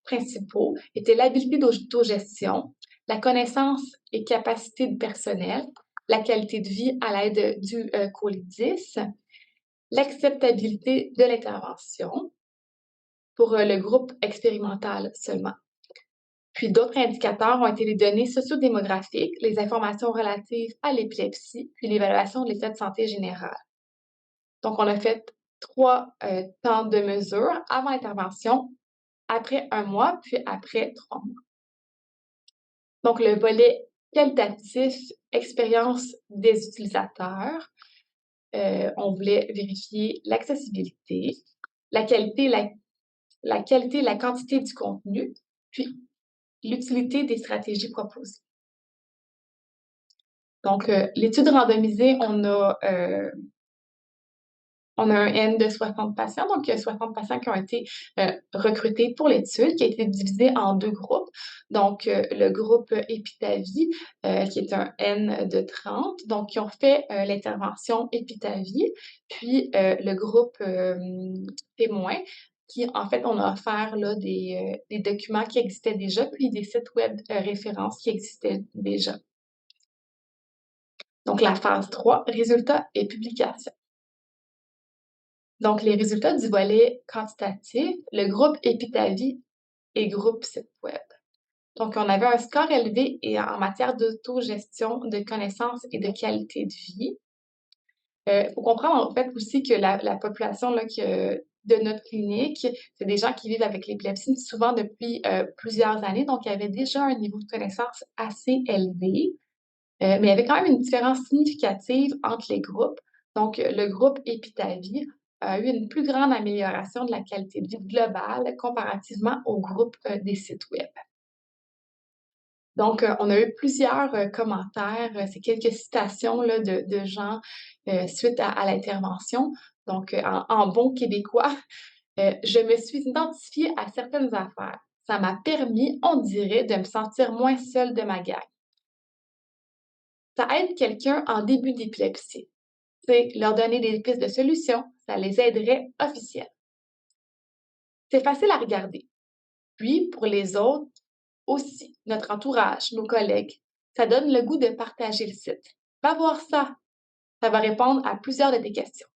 principaux était l'habilité d'autogestion, la connaissance et capacité du personnel, la qualité de vie à l'aide du COLI-10, l'acceptabilité de l'intervention pour le groupe expérimental seulement. Puis d'autres indicateurs ont été les données sociodémographiques, les informations relatives à l'épilepsie, puis l'évaluation de l'état de santé général. Donc, on a fait 3 temps de mesure avant l'intervention, après 1 mois, puis après 3 mois. Donc, le volet qualitatif, expérience des utilisateurs, on voulait vérifier l'accessibilité, la qualité et la quantité du contenu, puis l'utilité des stratégies proposées. Donc, l'étude randomisée, on a un N de 60 patients, donc il y a 60 patients qui ont été recrutés pour l'étude, qui a été divisée en 2 groupes. Donc, le groupe Epitavie, qui est un N de 30, donc qui ont fait l'intervention Epitavie, puis le groupe témoin, qui, en fait, on a offert là, des documents qui existaient déjà, puis des sites web références qui existaient déjà. Donc, la phase 3, résultats et publications. Donc, les résultats du volet quantitatif, le groupe Epitavie et groupe site web. Donc, on avait un score élevé en matière d'autogestion, de connaissances et de qualité de vie. Il faut comprendre en fait aussi que la population là, de notre clinique, c'est des gens qui vivent avec l'épilepsie souvent depuis plusieurs années, donc il y avait déjà un niveau de connaissance assez élevé. Mais il y avait quand même une différence significative entre les groupes. Donc, le groupe Epitavie a eu une plus grande amélioration de la qualité de vie globale comparativement au groupe des sites web. Donc, on a eu plusieurs commentaires, c'est quelques citations là, de gens suite à l'intervention. Donc, en bon québécois, je me suis identifiée à certaines affaires. Ça m'a permis, on dirait, de me sentir moins seule de ma gang. Ça aide quelqu'un en début d'épilepsie. C'est leur donner des pistes de solutions, ça les aiderait officiellement. C'est facile à regarder. Puis, pour les autres aussi, notre entourage, nos collègues, ça donne le goût de partager le site. Va voir ça. Ça va répondre à plusieurs de tes questions.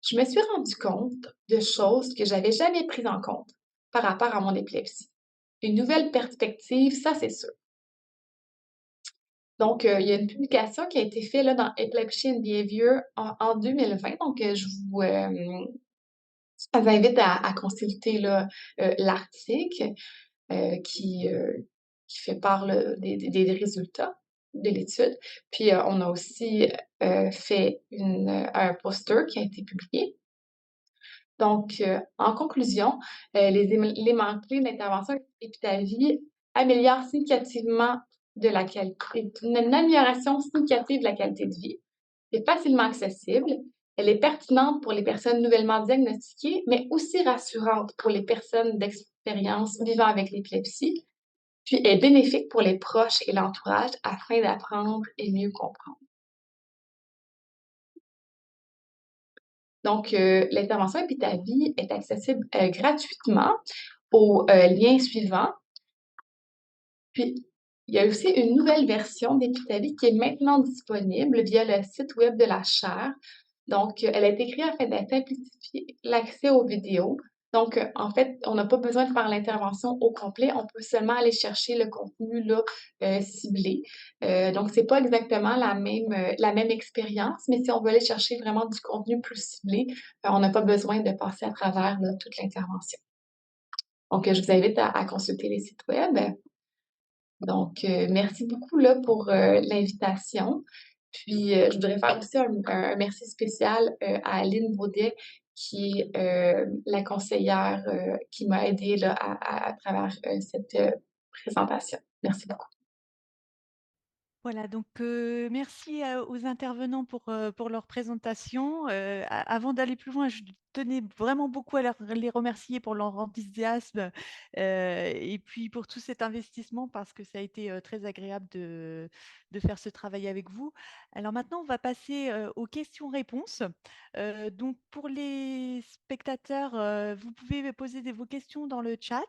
Je me suis rendu compte de choses que j'avais jamais prises en compte par rapport à mon épilepsie. Une nouvelle perspective, ça c'est sûr. Donc, il y a une publication qui a été faite là, dans Epilepsy and Behavior en 2020. Donc, je vous invite à consulter là, l'article qui fait part là, des résultats de l'étude. Puis, on a aussi fait un poster qui a été publié. Donc, en conclusion, les éléments clés d'intervention Epitavie améliorent significativement de la qualité, une amélioration significative de la qualité de vie. C'est facilement accessible. Elle est pertinente pour les personnes nouvellement diagnostiquées, mais aussi rassurante pour les personnes d'expérience vivant avec l'épilepsie, puis est bénéfique pour les proches et l'entourage afin d'apprendre et mieux comprendre. Donc, l'intervention Epitavie est accessible gratuitement au lien suivant. Puis, il y a aussi une nouvelle version d'Epitavie qui est maintenant disponible via le site web de la chaire. Donc, elle a été créée afin de simplifier l'accès aux vidéos. Donc, en fait, on n'a pas besoin de faire l'intervention au complet. On peut seulement aller chercher le contenu là, ciblé. Donc, c'est pas exactement la même expérience, mais si on veut aller chercher vraiment du contenu plus ciblé, on n'a pas besoin de passer à travers là, toute l'intervention. Donc, je vous invite à consulter les sites web. Donc, merci beaucoup là, pour l'invitation. Puis, je voudrais faire aussi un merci spécial à Aline Baudet, qui est la conseillère qui m'a aidée là, à travers cette présentation. Merci beaucoup. Voilà, donc merci aux intervenants pour leur présentation. Avant d'aller plus loin, je tenais vraiment beaucoup à les remercier pour leur enthousiasme et puis pour tout cet investissement parce que ça a été très agréable de faire ce travail avec vous. Alors maintenant, on va passer aux questions-réponses. Donc pour les spectateurs, vous pouvez poser vos questions dans le chat.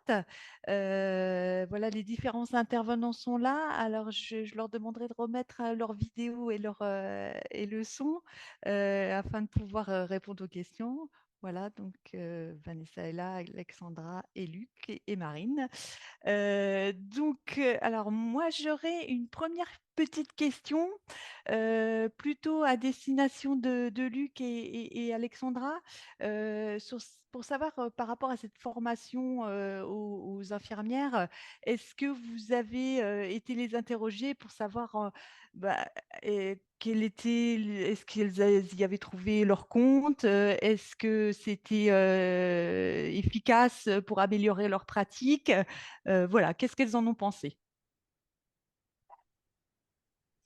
Voilà, les différents intervenants sont là. Alors, je leur demanderai de remettre leur vidéo et le son afin de pouvoir répondre aux questions. Voilà, donc Vanessa est là, Alexandra et Luc et Marine. Alors moi, j'aurais une première petite question plutôt à destination de Luc et Alexandra pour savoir par rapport à cette formation aux infirmières, est-ce que vous avez été les interroger pour savoir bah, est-ce qu'elles y avaient trouvé leur compte? Est-ce que c'était efficace pour améliorer leur pratique? Voilà, qu'est-ce qu'elles en ont pensé?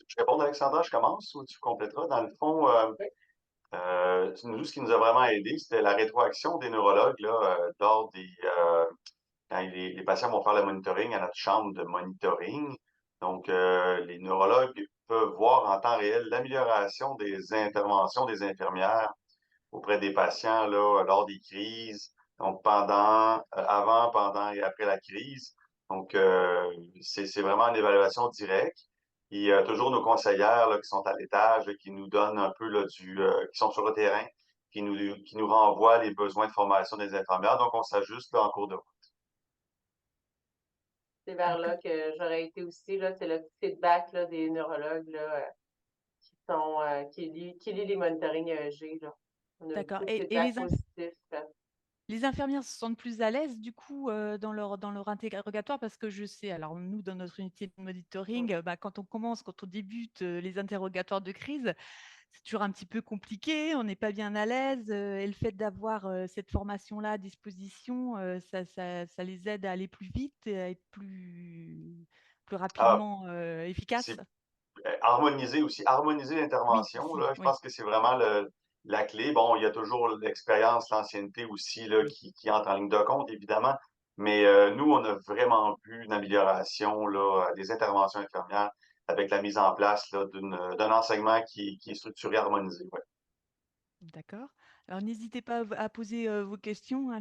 Je réponds, Alexandra, je commence ou tu compléteras? Dans le fond, nous, ce qui nous a vraiment aidé, c'était la rétroaction des neurologues là, lors quand les patients vont faire le monitoring à notre chambre de monitoring. Donc, les neurologues peuvent voir en temps réel l'amélioration des interventions des infirmières auprès des patients là, lors des crises, donc avant, pendant et après la crise. Donc, c'est vraiment une évaluation directe. Il y a toujours nos conseillères là, qui sont à l'étage, qui nous donnent un peu là, qui sont sur le terrain, qui nous renvoient les besoins de formation des infirmières. Donc, on s'ajuste là, en cours de route. C'est vers D'accord. là que j'aurais été aussi, là, c'est le petit feedback là, des neurologues là, qui lit les monitorings EEG, là. On a D'accord. beaucoup de Et feedback positif. les infirmières se sentent plus à l'aise du coup dans leur interrogatoire parce que je sais, alors nous dans notre unité de monitoring, quand on commence, quand on débute les interrogatoires de crise, c'est toujours un petit peu compliqué, on n'est pas bien à l'aise et le fait d'avoir cette formation-là à disposition, ça les aide à aller plus vite et à être plus Ah, rapidement efficaces. c'est harmoniser aussi, harmoniser Oui, l'intervention, aussi, là, je oui. pense que c'est vraiment la clé. Bon, il y a toujours l'expérience, l'ancienneté aussi là, Oui. qui entre en ligne de compte, évidemment. Mais nous, on a vraiment vu une amélioration là, des interventions infirmières avec la mise en place là, d'un enseignement qui est structuré, harmonisé. Ouais. D'accord. Alors, n'hésitez pas à poser vos questions hein,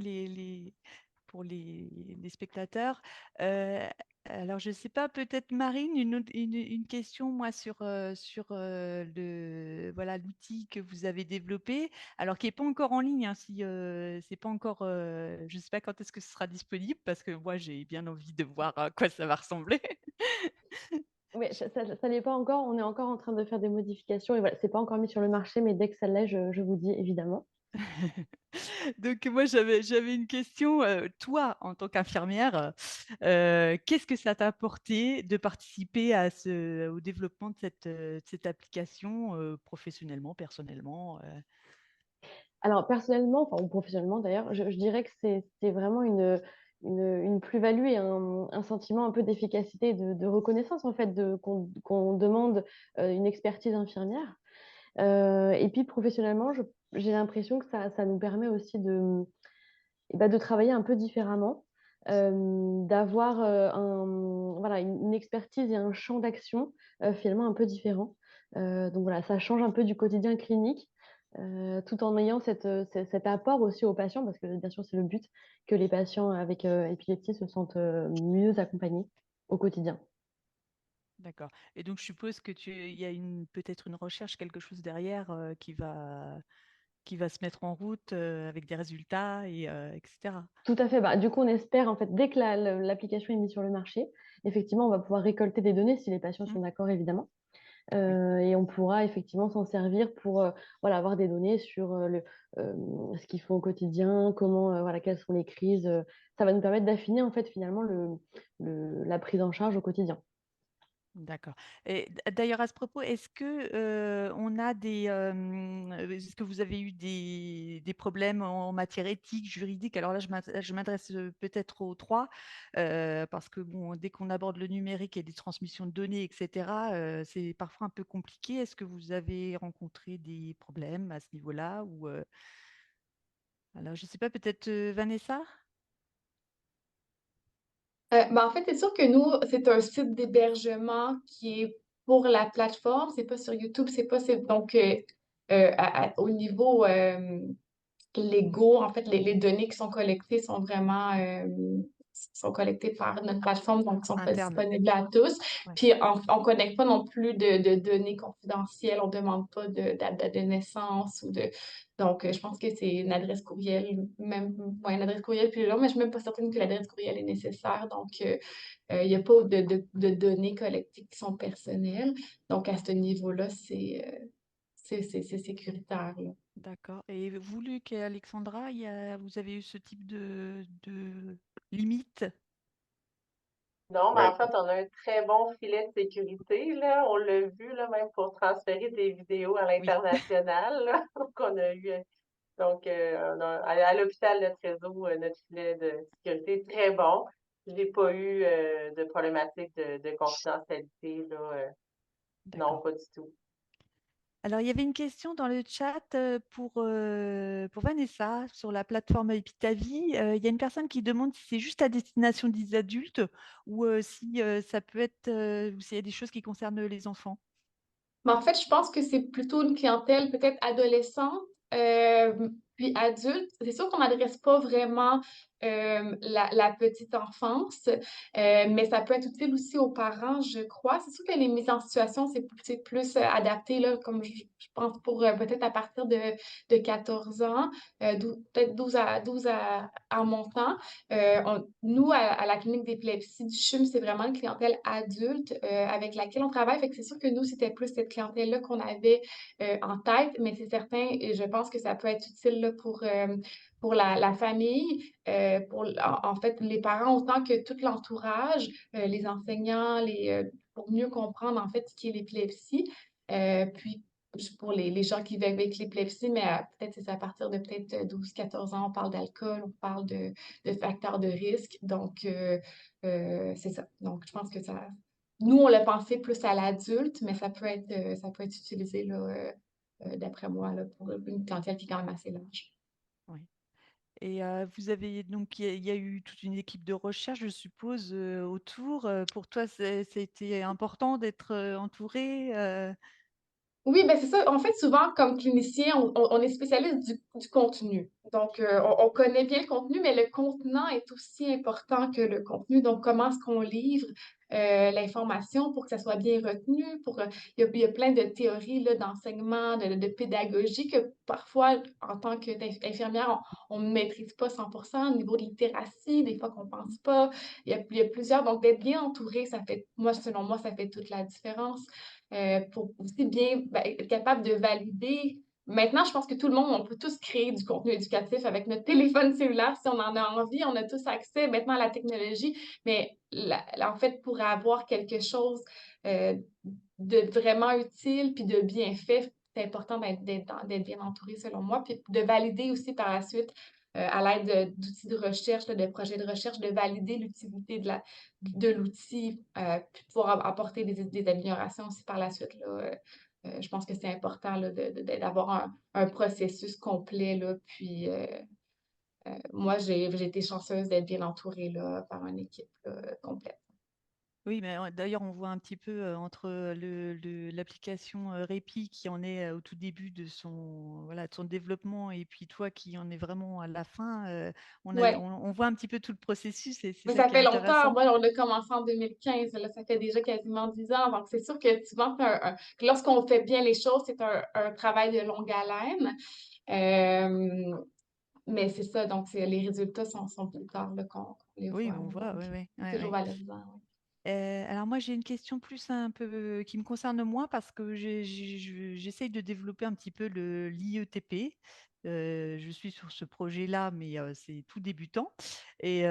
pour les spectateurs. Euh, alors, je ne sais pas, peut-être Marine, une question, moi, sur voilà, l'outil que vous avez développé, alors qui n'est pas encore en ligne, hein, si c'est pas encore, je ne sais pas quand est-ce que ce sera disponible, parce que moi, j'ai bien envie de voir à quoi ça va ressembler. Oui, ça l'est pas encore. On est encore en train de faire des modifications et voilà, c'est pas encore mis sur le marché, mais dès que ça l'est, je vous dis évidemment. Donc moi j'avais une question. Toi, en tant qu'infirmière, qu'est-ce que ça t'a apporté de participer au développement de cette application professionnellement, personnellement Alors personnellement, enfin ou professionnellement d'ailleurs, je dirais que c'est vraiment une plus-value et un sentiment un peu d'efficacité et de reconnaissance en fait, qu'on demande une expertise infirmière. Et puis professionnellement, j'ai l'impression que ça nous permet aussi de travailler un peu différemment, d'avoir voilà, une expertise et un champ d'action finalement un peu différent. Donc voilà, ça change un peu du quotidien clinique, tout en ayant cet apport aussi aux patients, parce que bien sûr c'est le but, que les patients avec épilepsie se sentent mieux accompagnés au quotidien. D'accord. Et donc je suppose que il y a peut-être une recherche, quelque chose derrière qui va se mettre en route avec des résultats etc. Tout à fait. Bah, du coup, on espère, en fait, dès que l'application est mise sur le marché, effectivement, on va pouvoir récolter des données si les patients Hmm. sont d'accord, évidemment. Oui, Et on pourra effectivement s'en servir pour voilà, avoir des données sur ce qu'ils font au quotidien, comment, voilà, quelles sont les crises. Ça va nous permettre d'affiner en fait finalement la prise en charge au quotidien. d'accord. Et d'ailleurs, à ce propos, est-ce que on a est-ce que vous avez eu des problèmes en matière éthique, juridique? Alors là, je m'adresse peut-être aux trois, parce que bon, dès qu'on aborde le numérique et des transmissions de données, etc., c'est parfois un peu compliqué. Est-ce que vous avez rencontré des problèmes à ce niveau-là ou alors, je ne sais pas, peut-être Vanessa? En fait, c'est sûr que nous, c'est un site d'hébergement qui est pour la plateforme. C'est pas sur YouTube, donc au niveau légaux, en fait, les données qui sont collectées sont collectées par notre plateforme, donc ne sont pas Interne. disponibles à tous. Ouais, Puis on ne connecte pas non plus de données confidentielles, on ne demande pas de date de naissance donc je pense que c'est une adresse courriel, même ouais, une adresse courriel plus long, mais je ne suis même pas certaine que l'adresse courriel est nécessaire. Donc il n'y a pas de données collectées qui sont personnelles. Donc à ce niveau-là, c'est sécuritaire, là. d'accord. Et vous, Luc et Alexandra, vous avez eu ce type de limite? Non, mais en Ouais. fait, on a un très bon filet de sécurité, là. On l'a vu, là, même pour transférer des vidéos à Oui, l'international, là. Donc, on a eu, à l'hôpital, notre réseau, notre filet de sécurité est très bon. Je n'ai pas eu de problématique de confidentialité, là. Non, d'accord. pas du tout. Alors, il y avait une question dans le chat pour Vanessa sur la plateforme Epitavi. Il y a une personne qui demande si c'est juste à destination des adultes ou si ça peut être, ou s'il y a des choses qui concernent les enfants. Mais en fait, je pense que c'est plutôt une clientèle peut-être adolescente, puis adulte. C'est sûr qu'on n'adresse pas vraiment la petite enfance, mais ça peut être utile aussi aux parents, je crois. C'est sûr que les mises en situation, c'est plus adapté, là, comme je pense, pour peut-être à partir de 14 ans, peut-être 12 à montant. Nous, à la clinique d'épilepsie du CHUM, c'est vraiment une clientèle adulte avec laquelle on travaille. Fait que c'est sûr que nous, c'était plus cette clientèle-là qu'on avait en tête, mais c'est certain, et je pense que ça peut être utile là, pour la famille, en fait, les parents autant que tout l'entourage, les enseignants, pour mieux comprendre en fait ce qu'est l'épilepsie. Puis pour les gens qui vivent avec l'épilepsie, mais peut-être c'est à partir de peut-être 12 14 ans, on parle d'alcool, on parle de facteurs de risque. Donc, c'est ça. Donc, je pense que ça. Nous, on l'a pensé plus à l'adulte, mais ça peut être utilisé là, d'après moi, là, pour une clientèle qui est quand même assez large. Oui. Et vous avez donc, il y a eu toute une équipe de recherche, je suppose, autour. Pour toi, ça a été important d'être entouré. Oui, ben c'est ça. En fait, souvent, comme clinicien, on est spécialiste du contenu. Donc, on connaît bien le contenu, mais le contenant est aussi important que le contenu. Donc, comment est-ce qu'on livre l'information pour que ça soit bien retenu? Il y a plein de théories là, d'enseignement, de pédagogie que parfois, en tant qu'infirmière, on ne maîtrise pas 100% au niveau de littératie, des fois qu'on ne pense pas. Il y a plusieurs. Donc, d'être bien entouré, selon moi, ça fait toute la différence pour aussi bien être capable de valider. Maintenant, je pense que tout le monde, on peut tous créer du contenu éducatif avec notre téléphone cellulaire si on en a envie. On a tous accès maintenant à la technologie, mais en fait, pour avoir quelque chose euh, de vraiment utile puis de bien fait, c'est important d'être bien entouré selon moi, puis de valider aussi par la suite à l'aide d'outils de recherche, là, de projets de recherche, de valider l'utilité de l'outil, puis pouvoir apporter des améliorations aussi par la suite. Là, je pense que c'est important là, d'avoir un processus complet. Là, puis moi, j'ai été chanceuse d'être bien entourée là, par une équipe là, complète. Oui, mais d'ailleurs, on voit un petit peu entre l'application Répi qui en est au tout début voilà, de son développement et puis toi qui en est vraiment à la fin, Ouais. on voit un petit peu tout le processus et c'est Mais ça ça qui est fait longtemps. intéressant. Moi, on a commencé en 2015. Là, ça fait déjà quasiment 10 ans. Donc, c'est sûr que souvent, que lorsqu'on fait bien les choses, c'est un travail de longue haleine. Euh, mais c'est ça. Donc, les résultats sont plus tard là, qu'on les Oui, voit. on voit, Donc, oui, oui. c'est Ouais, toujours ouais. valorisant. Ouais. Alors moi, j'ai une question plus un peu qui me concerne moi parce que j'essaye de développer un petit peu l'IETP. Je suis sur ce projet-là, mais c'est tout débutant. Et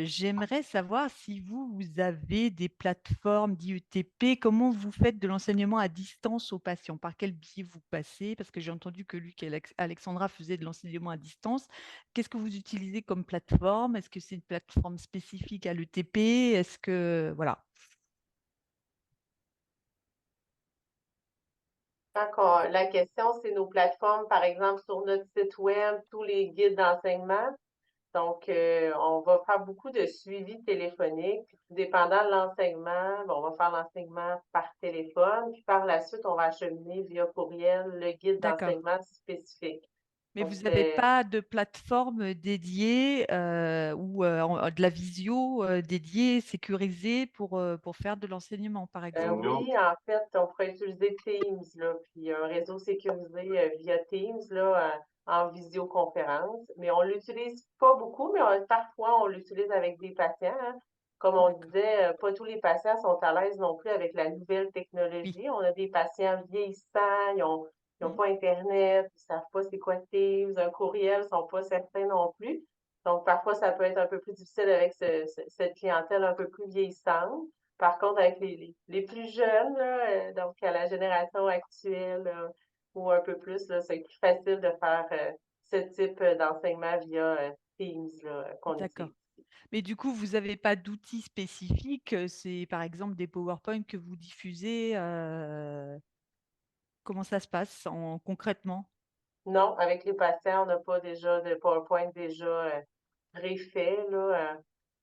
j'aimerais savoir si vous avez des plateformes d'IETP, comment vous faites de l'enseignement à distance aux patients, par quel biais vous passez, parce que j'ai entendu que Luc et Alexandra faisaient de l'enseignement à distance. Qu'est-ce que vous utilisez comme plateforme? Est-ce que c'est une plateforme spécifique à l'ETP? Est-ce que... Voilà. D'accord. La question, c'est nos plateformes, par exemple, sur notre site web, tous les guides d'enseignement. Donc, on va faire beaucoup de suivi téléphonique. Puis, tout dépendant de l'enseignement, bon, on va faire l'enseignement par téléphone. Puis, par la suite, on va acheminer via courriel le guide D'accord. d'enseignement spécifique. Mais Donc, vous n'avez c'est pas de plateforme dédiée ou de la visio dédiée, sécurisée pour faire de l'enseignement, par exemple. Nous, oui, en fait, on pourrait utiliser Teams, là, puis un réseau sécurisé via Teams, là, en visioconférence. Mais on l'utilise pas beaucoup, mais parfois on l'utilise avec des patients, hein. Comme on D'accord. disait, pas tous les patients sont à l'aise non plus avec la nouvelle Oui. technologie. On a des patients vieillissants, ils ont Mm. pas Internet, ils savent pas c'est quoi Teams, un courriel, ils sont pas certains non plus. Donc, parfois, ça peut être un peu plus difficile avec cette clientèle un peu plus vieillissante. Par contre, avec les plus jeunes, là, donc à la génération actuelle ou un peu plus, là, c'est plus facile de faire ce type d'enseignement via Teams là, qu'on D'accord. utilise. Mais du coup, vous n'avez pas d'outils spécifiques. C'est par exemple des PowerPoint que vous diffusez. Comment ça se passe concrètement? Non, avec les patients, on n'a pas déjà de PowerPoint déjà préfait, là.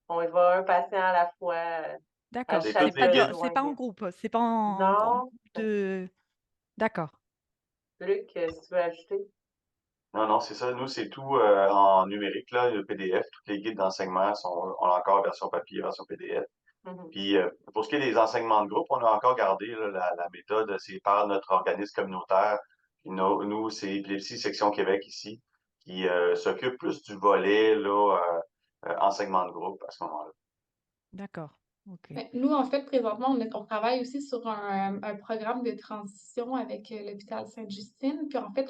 On y va un patient à la fois à D'accord. c'est C'est tous chaque pas des guides. c'est besoin. pas en groupe. C'est pas en grand Non, groupe de. D'accord. Luc, si tu veux ajouter. Non, non, c'est ça. Nous, c'est tout en numérique, là, le PDF. Tous les guides d'enseignement ont encore version papier, version PDF. Mhm. Puis, pour ce qui est des enseignements de groupe, on a encore gardé là, la méthode, c'est par notre organisme communautaire. Puis nous, c'est Épilepsie Section Québec ici, qui s'occupe plus du volet là, enseignement de groupe à ce moment-là. D'accord. OK. Ben, nous, en fait, présentement, on travaille aussi sur un programme de transition avec l'hôpital Sainte-Justine. Puis en fait,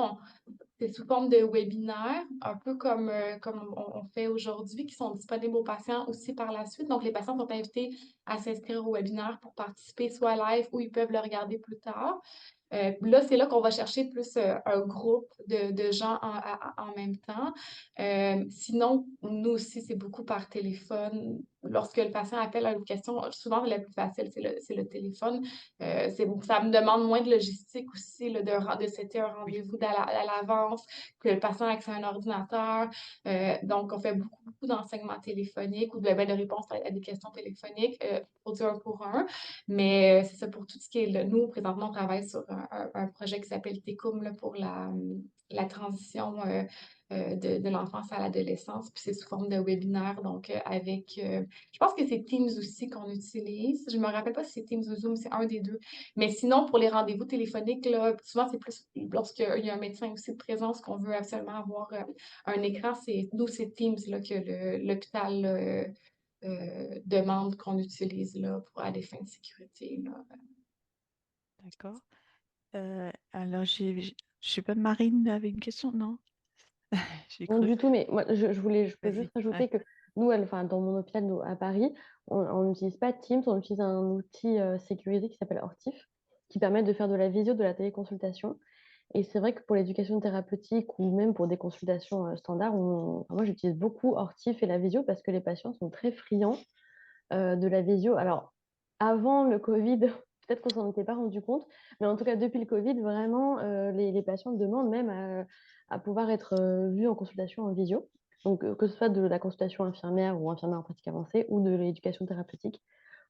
c'est sous forme de webinaire, un peu comme on fait aujourd'hui, qui sont disponibles aux patients aussi par la suite. Donc, les patients sont invités à s'inscrire au webinaire pour participer soit live ou ils peuvent le regarder plus tard. Là, c'est là qu'on va chercher plus un groupe de gens en même temps. Sinon, nous aussi, c'est beaucoup par téléphone. Lorsque le patient appelle à une question, souvent, le plus facile, c'est le téléphone. Ça me demande moins de logistique aussi, là, de setter un Oui. rendez-vous à l'avance, que le patient a accès à un ordinateur. Donc, on fait beaucoup d'enseignements téléphoniques ou de réponses à des questions téléphoniques pour du un pour un. Mais c'est ça pour tout ce qui est là. Nous, présentement, on travaille sur un projet qui s'appelle TECUM là, pour la transition de l'enfance à l'adolescence. Puis c'est sous forme de webinaire, donc je pense que c'est Teams aussi qu'on utilise. Je me rappelle pas si c'est Teams ou Zoom, c'est un des deux. Mais sinon, pour les rendez-vous téléphoniques, là, souvent, c'est plus lorsqu'il y a un médecin aussi de présence qu'on veut absolument avoir un écran. Nous, c'est Teams là, que l'hôpital demande qu'on utilise là, à des fins de sécurité. Là. D'accord. Alors, je sais pas, Marine avait une question, non? J'ai Non, cru. du tout, mais moi, je peux Vas-y. juste rajouter que nous, enfin, dans mon hôpital à Paris, on n'utilise pas Teams, on utilise un outil sécurisé qui s'appelle Hortif, qui permet de faire de la visio, de la téléconsultation. Et c'est vrai que pour l'éducation thérapeutique ou même pour des consultations standards, enfin, moi, j'utilise beaucoup Hortif et la visio parce que les patients sont très friands de la visio. Alors, avant le Covid, peut-être qu'on s'en était pas rendu compte, mais en tout cas, depuis le Covid, vraiment, les patients demandent même à pouvoir être vus en consultation en visio. Donc, que ce soit de la consultation infirmière ou infirmière en pratique avancée ou de l'éducation thérapeutique,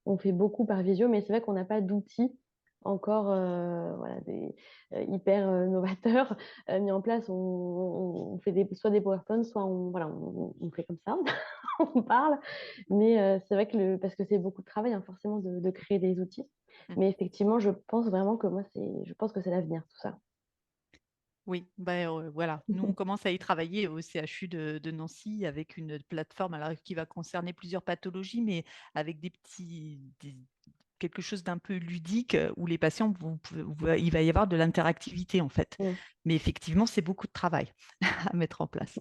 on fait beaucoup par visio, mais c'est vrai qu'on n'a pas d'outils encore voilà, hyper novateurs mis en place. On fait soit des PowerPoint, soit voilà, on fait comme ça, on parle. Mais c'est vrai que parce que c'est beaucoup de travail, hein, forcément, de créer des outils. Mm. Mais effectivement, je pense vraiment que je pense que c'est l'avenir, tout ça. Oui, ben, voilà. Nous, on commence à y travailler au CHU de Nancy avec une plateforme alors, qui va concerner plusieurs pathologies, mais avec quelque chose d'un peu ludique où les patients, il va y avoir de l'interactivité en fait. Mm. Mais effectivement, c'est beaucoup de travail à mettre en place.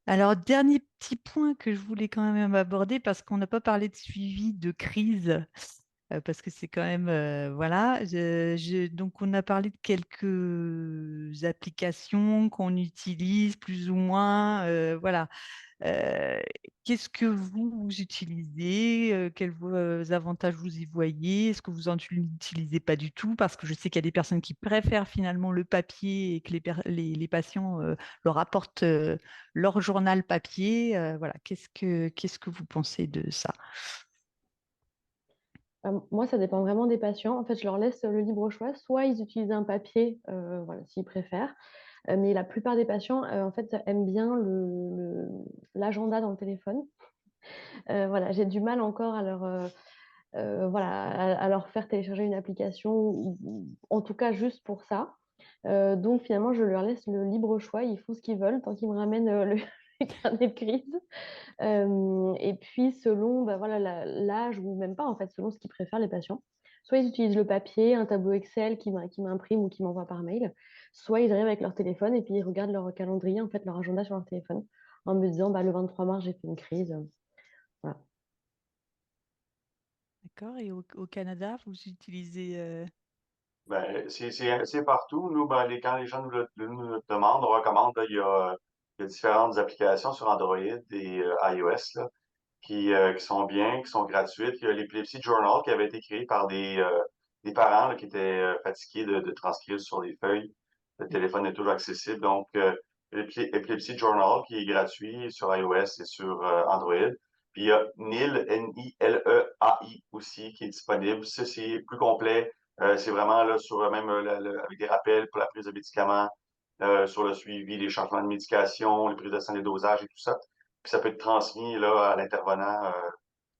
Alors, dernier petit point que je voulais quand même aborder, parce qu'on n'a pas parlé de suivi de crise, parce que c'est quand même, voilà. Donc, on a parlé de quelques applications qu'on utilise plus ou moins, voilà. Euh, Qu'est-ce que vous utilisez? Quels avantages vous y voyez? Est-ce que vous en utilisez pas du tout? Parce que je sais qu'il y a des personnes qui préfèrent finalement le papier et que les patients leur apportent leur journal papier. Voilà. Qu'est-ce que vous pensez de ça? Moi, ça dépend vraiment des patients. En fait, je leur laisse le libre choix. Soit ils utilisent un papier, voilà, s'ils préfèrent. Mais la plupart des patients, en fait, aiment bien l'agenda dans le téléphone. Voilà, j'ai du mal encore voilà, à leur faire télécharger une application, ou en tout cas juste pour ça. Donc finalement, je leur laisse le libre choix. Ils font ce qu'ils veulent tant qu'ils me ramènent le carnet de crise. Et puis, selon bah, voilà, l'âge, ou même pas, en fait, selon ce qu'ils préfèrent, les patients. Soit ils utilisent le papier, un tableau Excel qui m'imprime ou qui m'envoie par mail. Soit ils arrivent avec leur téléphone et puis ils regardent leur calendrier, en fait, leur agenda sur leur téléphone, en me disant, bah, le 23 mars, j'ai fait une crise. Voilà. D'accord. Et au Canada, vous utilisez. Ben, c'est partout. Nous, ben, quand les gens nous le demandent, on recommande, là, il y a différentes applications sur Android et iOS là, qui sont bien, qui sont gratuites. Il y a l'Epilepsy Journal qui avait été créé par des parents là, qui étaient fatigués de transcrire sur des feuilles. Le téléphone est toujours accessible. Donc, Epilepsy Journal qui est gratuit sur iOS et sur Android. Puis il y a NIL, NILEAI aussi qui est disponible. Ça, c'est plus complet. C'est vraiment là sur même avec des rappels pour la prise de médicaments. sur le suivi, les changements de médication, les prises de sang, les dosages et tout ça. Puis ça peut être transmis là, à l'intervenant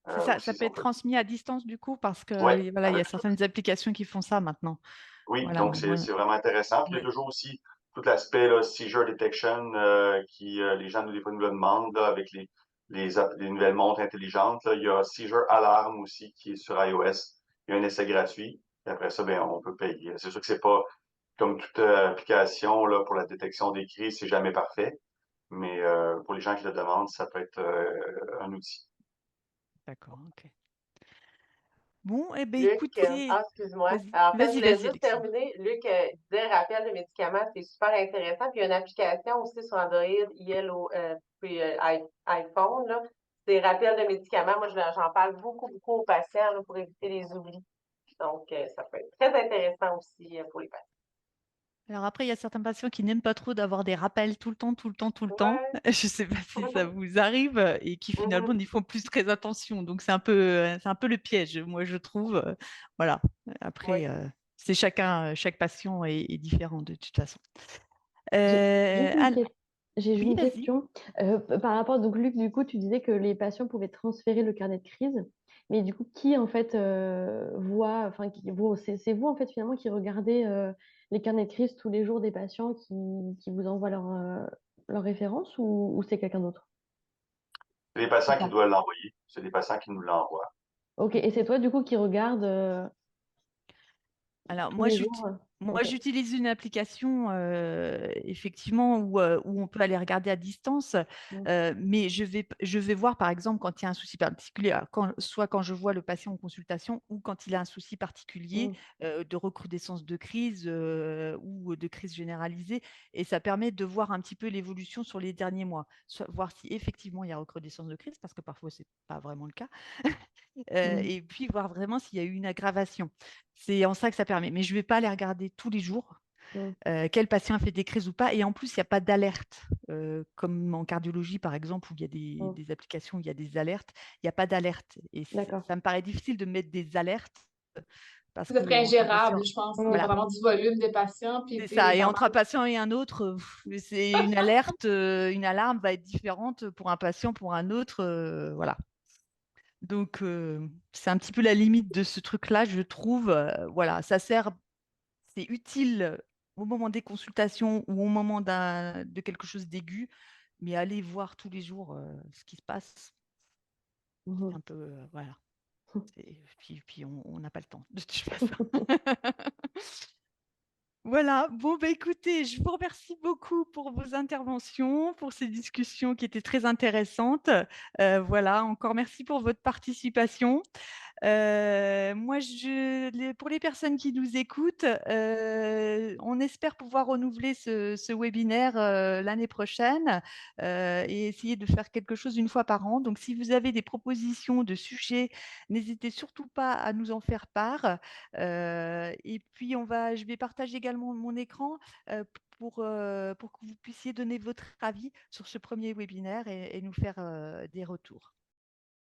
C'est ça, ça aussi, si peut on être veut. transmis à distance du coup, parce que Oui, voilà, il y a avec certaines applications qui font ça maintenant. oui, Voilà, donc c'est vraiment intéressant. Puis il y a ouais. toujours aussi tout l'aspect là, seizure detection qui les gens des fois nous le demandent là, avec les nouvelles montres intelligentes. Là. Il y a Seizure Alarm aussi qui est sur iOS. Il y a un essai gratuit. Et après ça, ben, on peut payer. C'est sûr que c'est pas comme toute application là, pour la détection des crises, c'est jamais parfait. Mais pour les gens qui le demandent, ça peut être un outil. D'accord, ok. Bon, eh bien, Luc, écoutez, excuse-moi. vas-y, En fait, je vas-y, voulais vas-y, juste Alexia. terminer. Luc disait rappel de médicaments, c'est super intéressant. Puis il y a une application aussi sur Android, puis iPhone, là. C'est rappel de médicaments. Moi, j'en parle beaucoup aux patients là, pour éviter les oublis. Donc, ça peut être très intéressant aussi pour les patients. Alors après, il y a certains patients qui n'aiment pas trop d'avoir des rappels tout le temps, tout le temps, tout le temps. Ouais. Je ne sais pas si ça vous arrive et qui finalement Mhm. n'y font plus très attention. Donc c'est un peu le piège, moi je trouve. Voilà. Oui. Après, c'est chacun, chaque patient est différent de toute façon. J'ai juste une Al- ques j'ai juste oui, une vas-y. question, par rapport donc Luc, du coup, tu disais que les patients pouvaient transférer le carnet de crise, mais du coup, qui en fait, voit enfin qui vous c'est vous en fait finalement qui regardez, les carnets de crise tous les jours des patients qui vous envoient leurs références ou c'est quelqu'un d'autre? C'est les Ou patients qui pas? doivent l'envoyer. C'est les patients qui nous l'envoient. OK et c'est toi du coup qui regarde, Alors, tous les jours? moi, OK. j'utilise une application, effectivement, où on peut aller regarder à distance, Mmh. mais je vais voir, par exemple, quand il y a un souci particulier, soit quand je vois le patient en consultation ou quand il a un souci particulier Mmh. de recrudescence de crise ou de crise généralisée. Et ça permet de voir un petit peu l'évolution sur les derniers mois, voir si effectivement il y a recrudescence de crise, parce que parfois, ce n'est pas vraiment le cas. Mmh. Et puis voir vraiment s'il y a eu une aggravation. C'est en ça que ça permet. Mais je ne vais pas aller regarder tous les jours Mmh. quel patient a fait des crises ou pas. Et en plus, il n'y a pas d'alerte. Comme en cardiologie, par exemple, où il y a Mmh. des applications, où il y a des alertes. Il n'y a pas d'alerte. Et D'accord. ça me paraît difficile de mettre des alertes parce Ça serait qu'entre un ingérable, patient, je pense, Mmh. voilà, dépendamment du volume des patients, puis c'est tu sais, ça. Et dépendamment. entre un patient et un autre, c'est une alerte, une alarme va être différente pour un patient, pour un autre. Voilà. Donc, c'est un petit peu la limite de ce truc-là, je trouve. Voilà, c'est utile au moment des consultations ou au moment de quelque chose d'aigu, mais aller voir tous les jours ce qui se passe, c'est Mmh. un peu, voilà. Puis on n'a pas le temps de toute façon. Voilà, bon, bah, écoutez, je vous remercie beaucoup pour vos interventions, pour ces discussions qui étaient très intéressantes. Voilà, encore merci pour votre participation. Moi, pour les personnes qui nous écoutent, on espère pouvoir renouveler ce webinaire l'année prochaine et essayer de faire quelque chose une fois par an. Donc, si vous avez des propositions de sujets, n'hésitez surtout pas à nous en faire part. Et puis, je vais partager également mon écran pour que vous puissiez donner votre avis sur ce premier webinaire et nous faire des retours.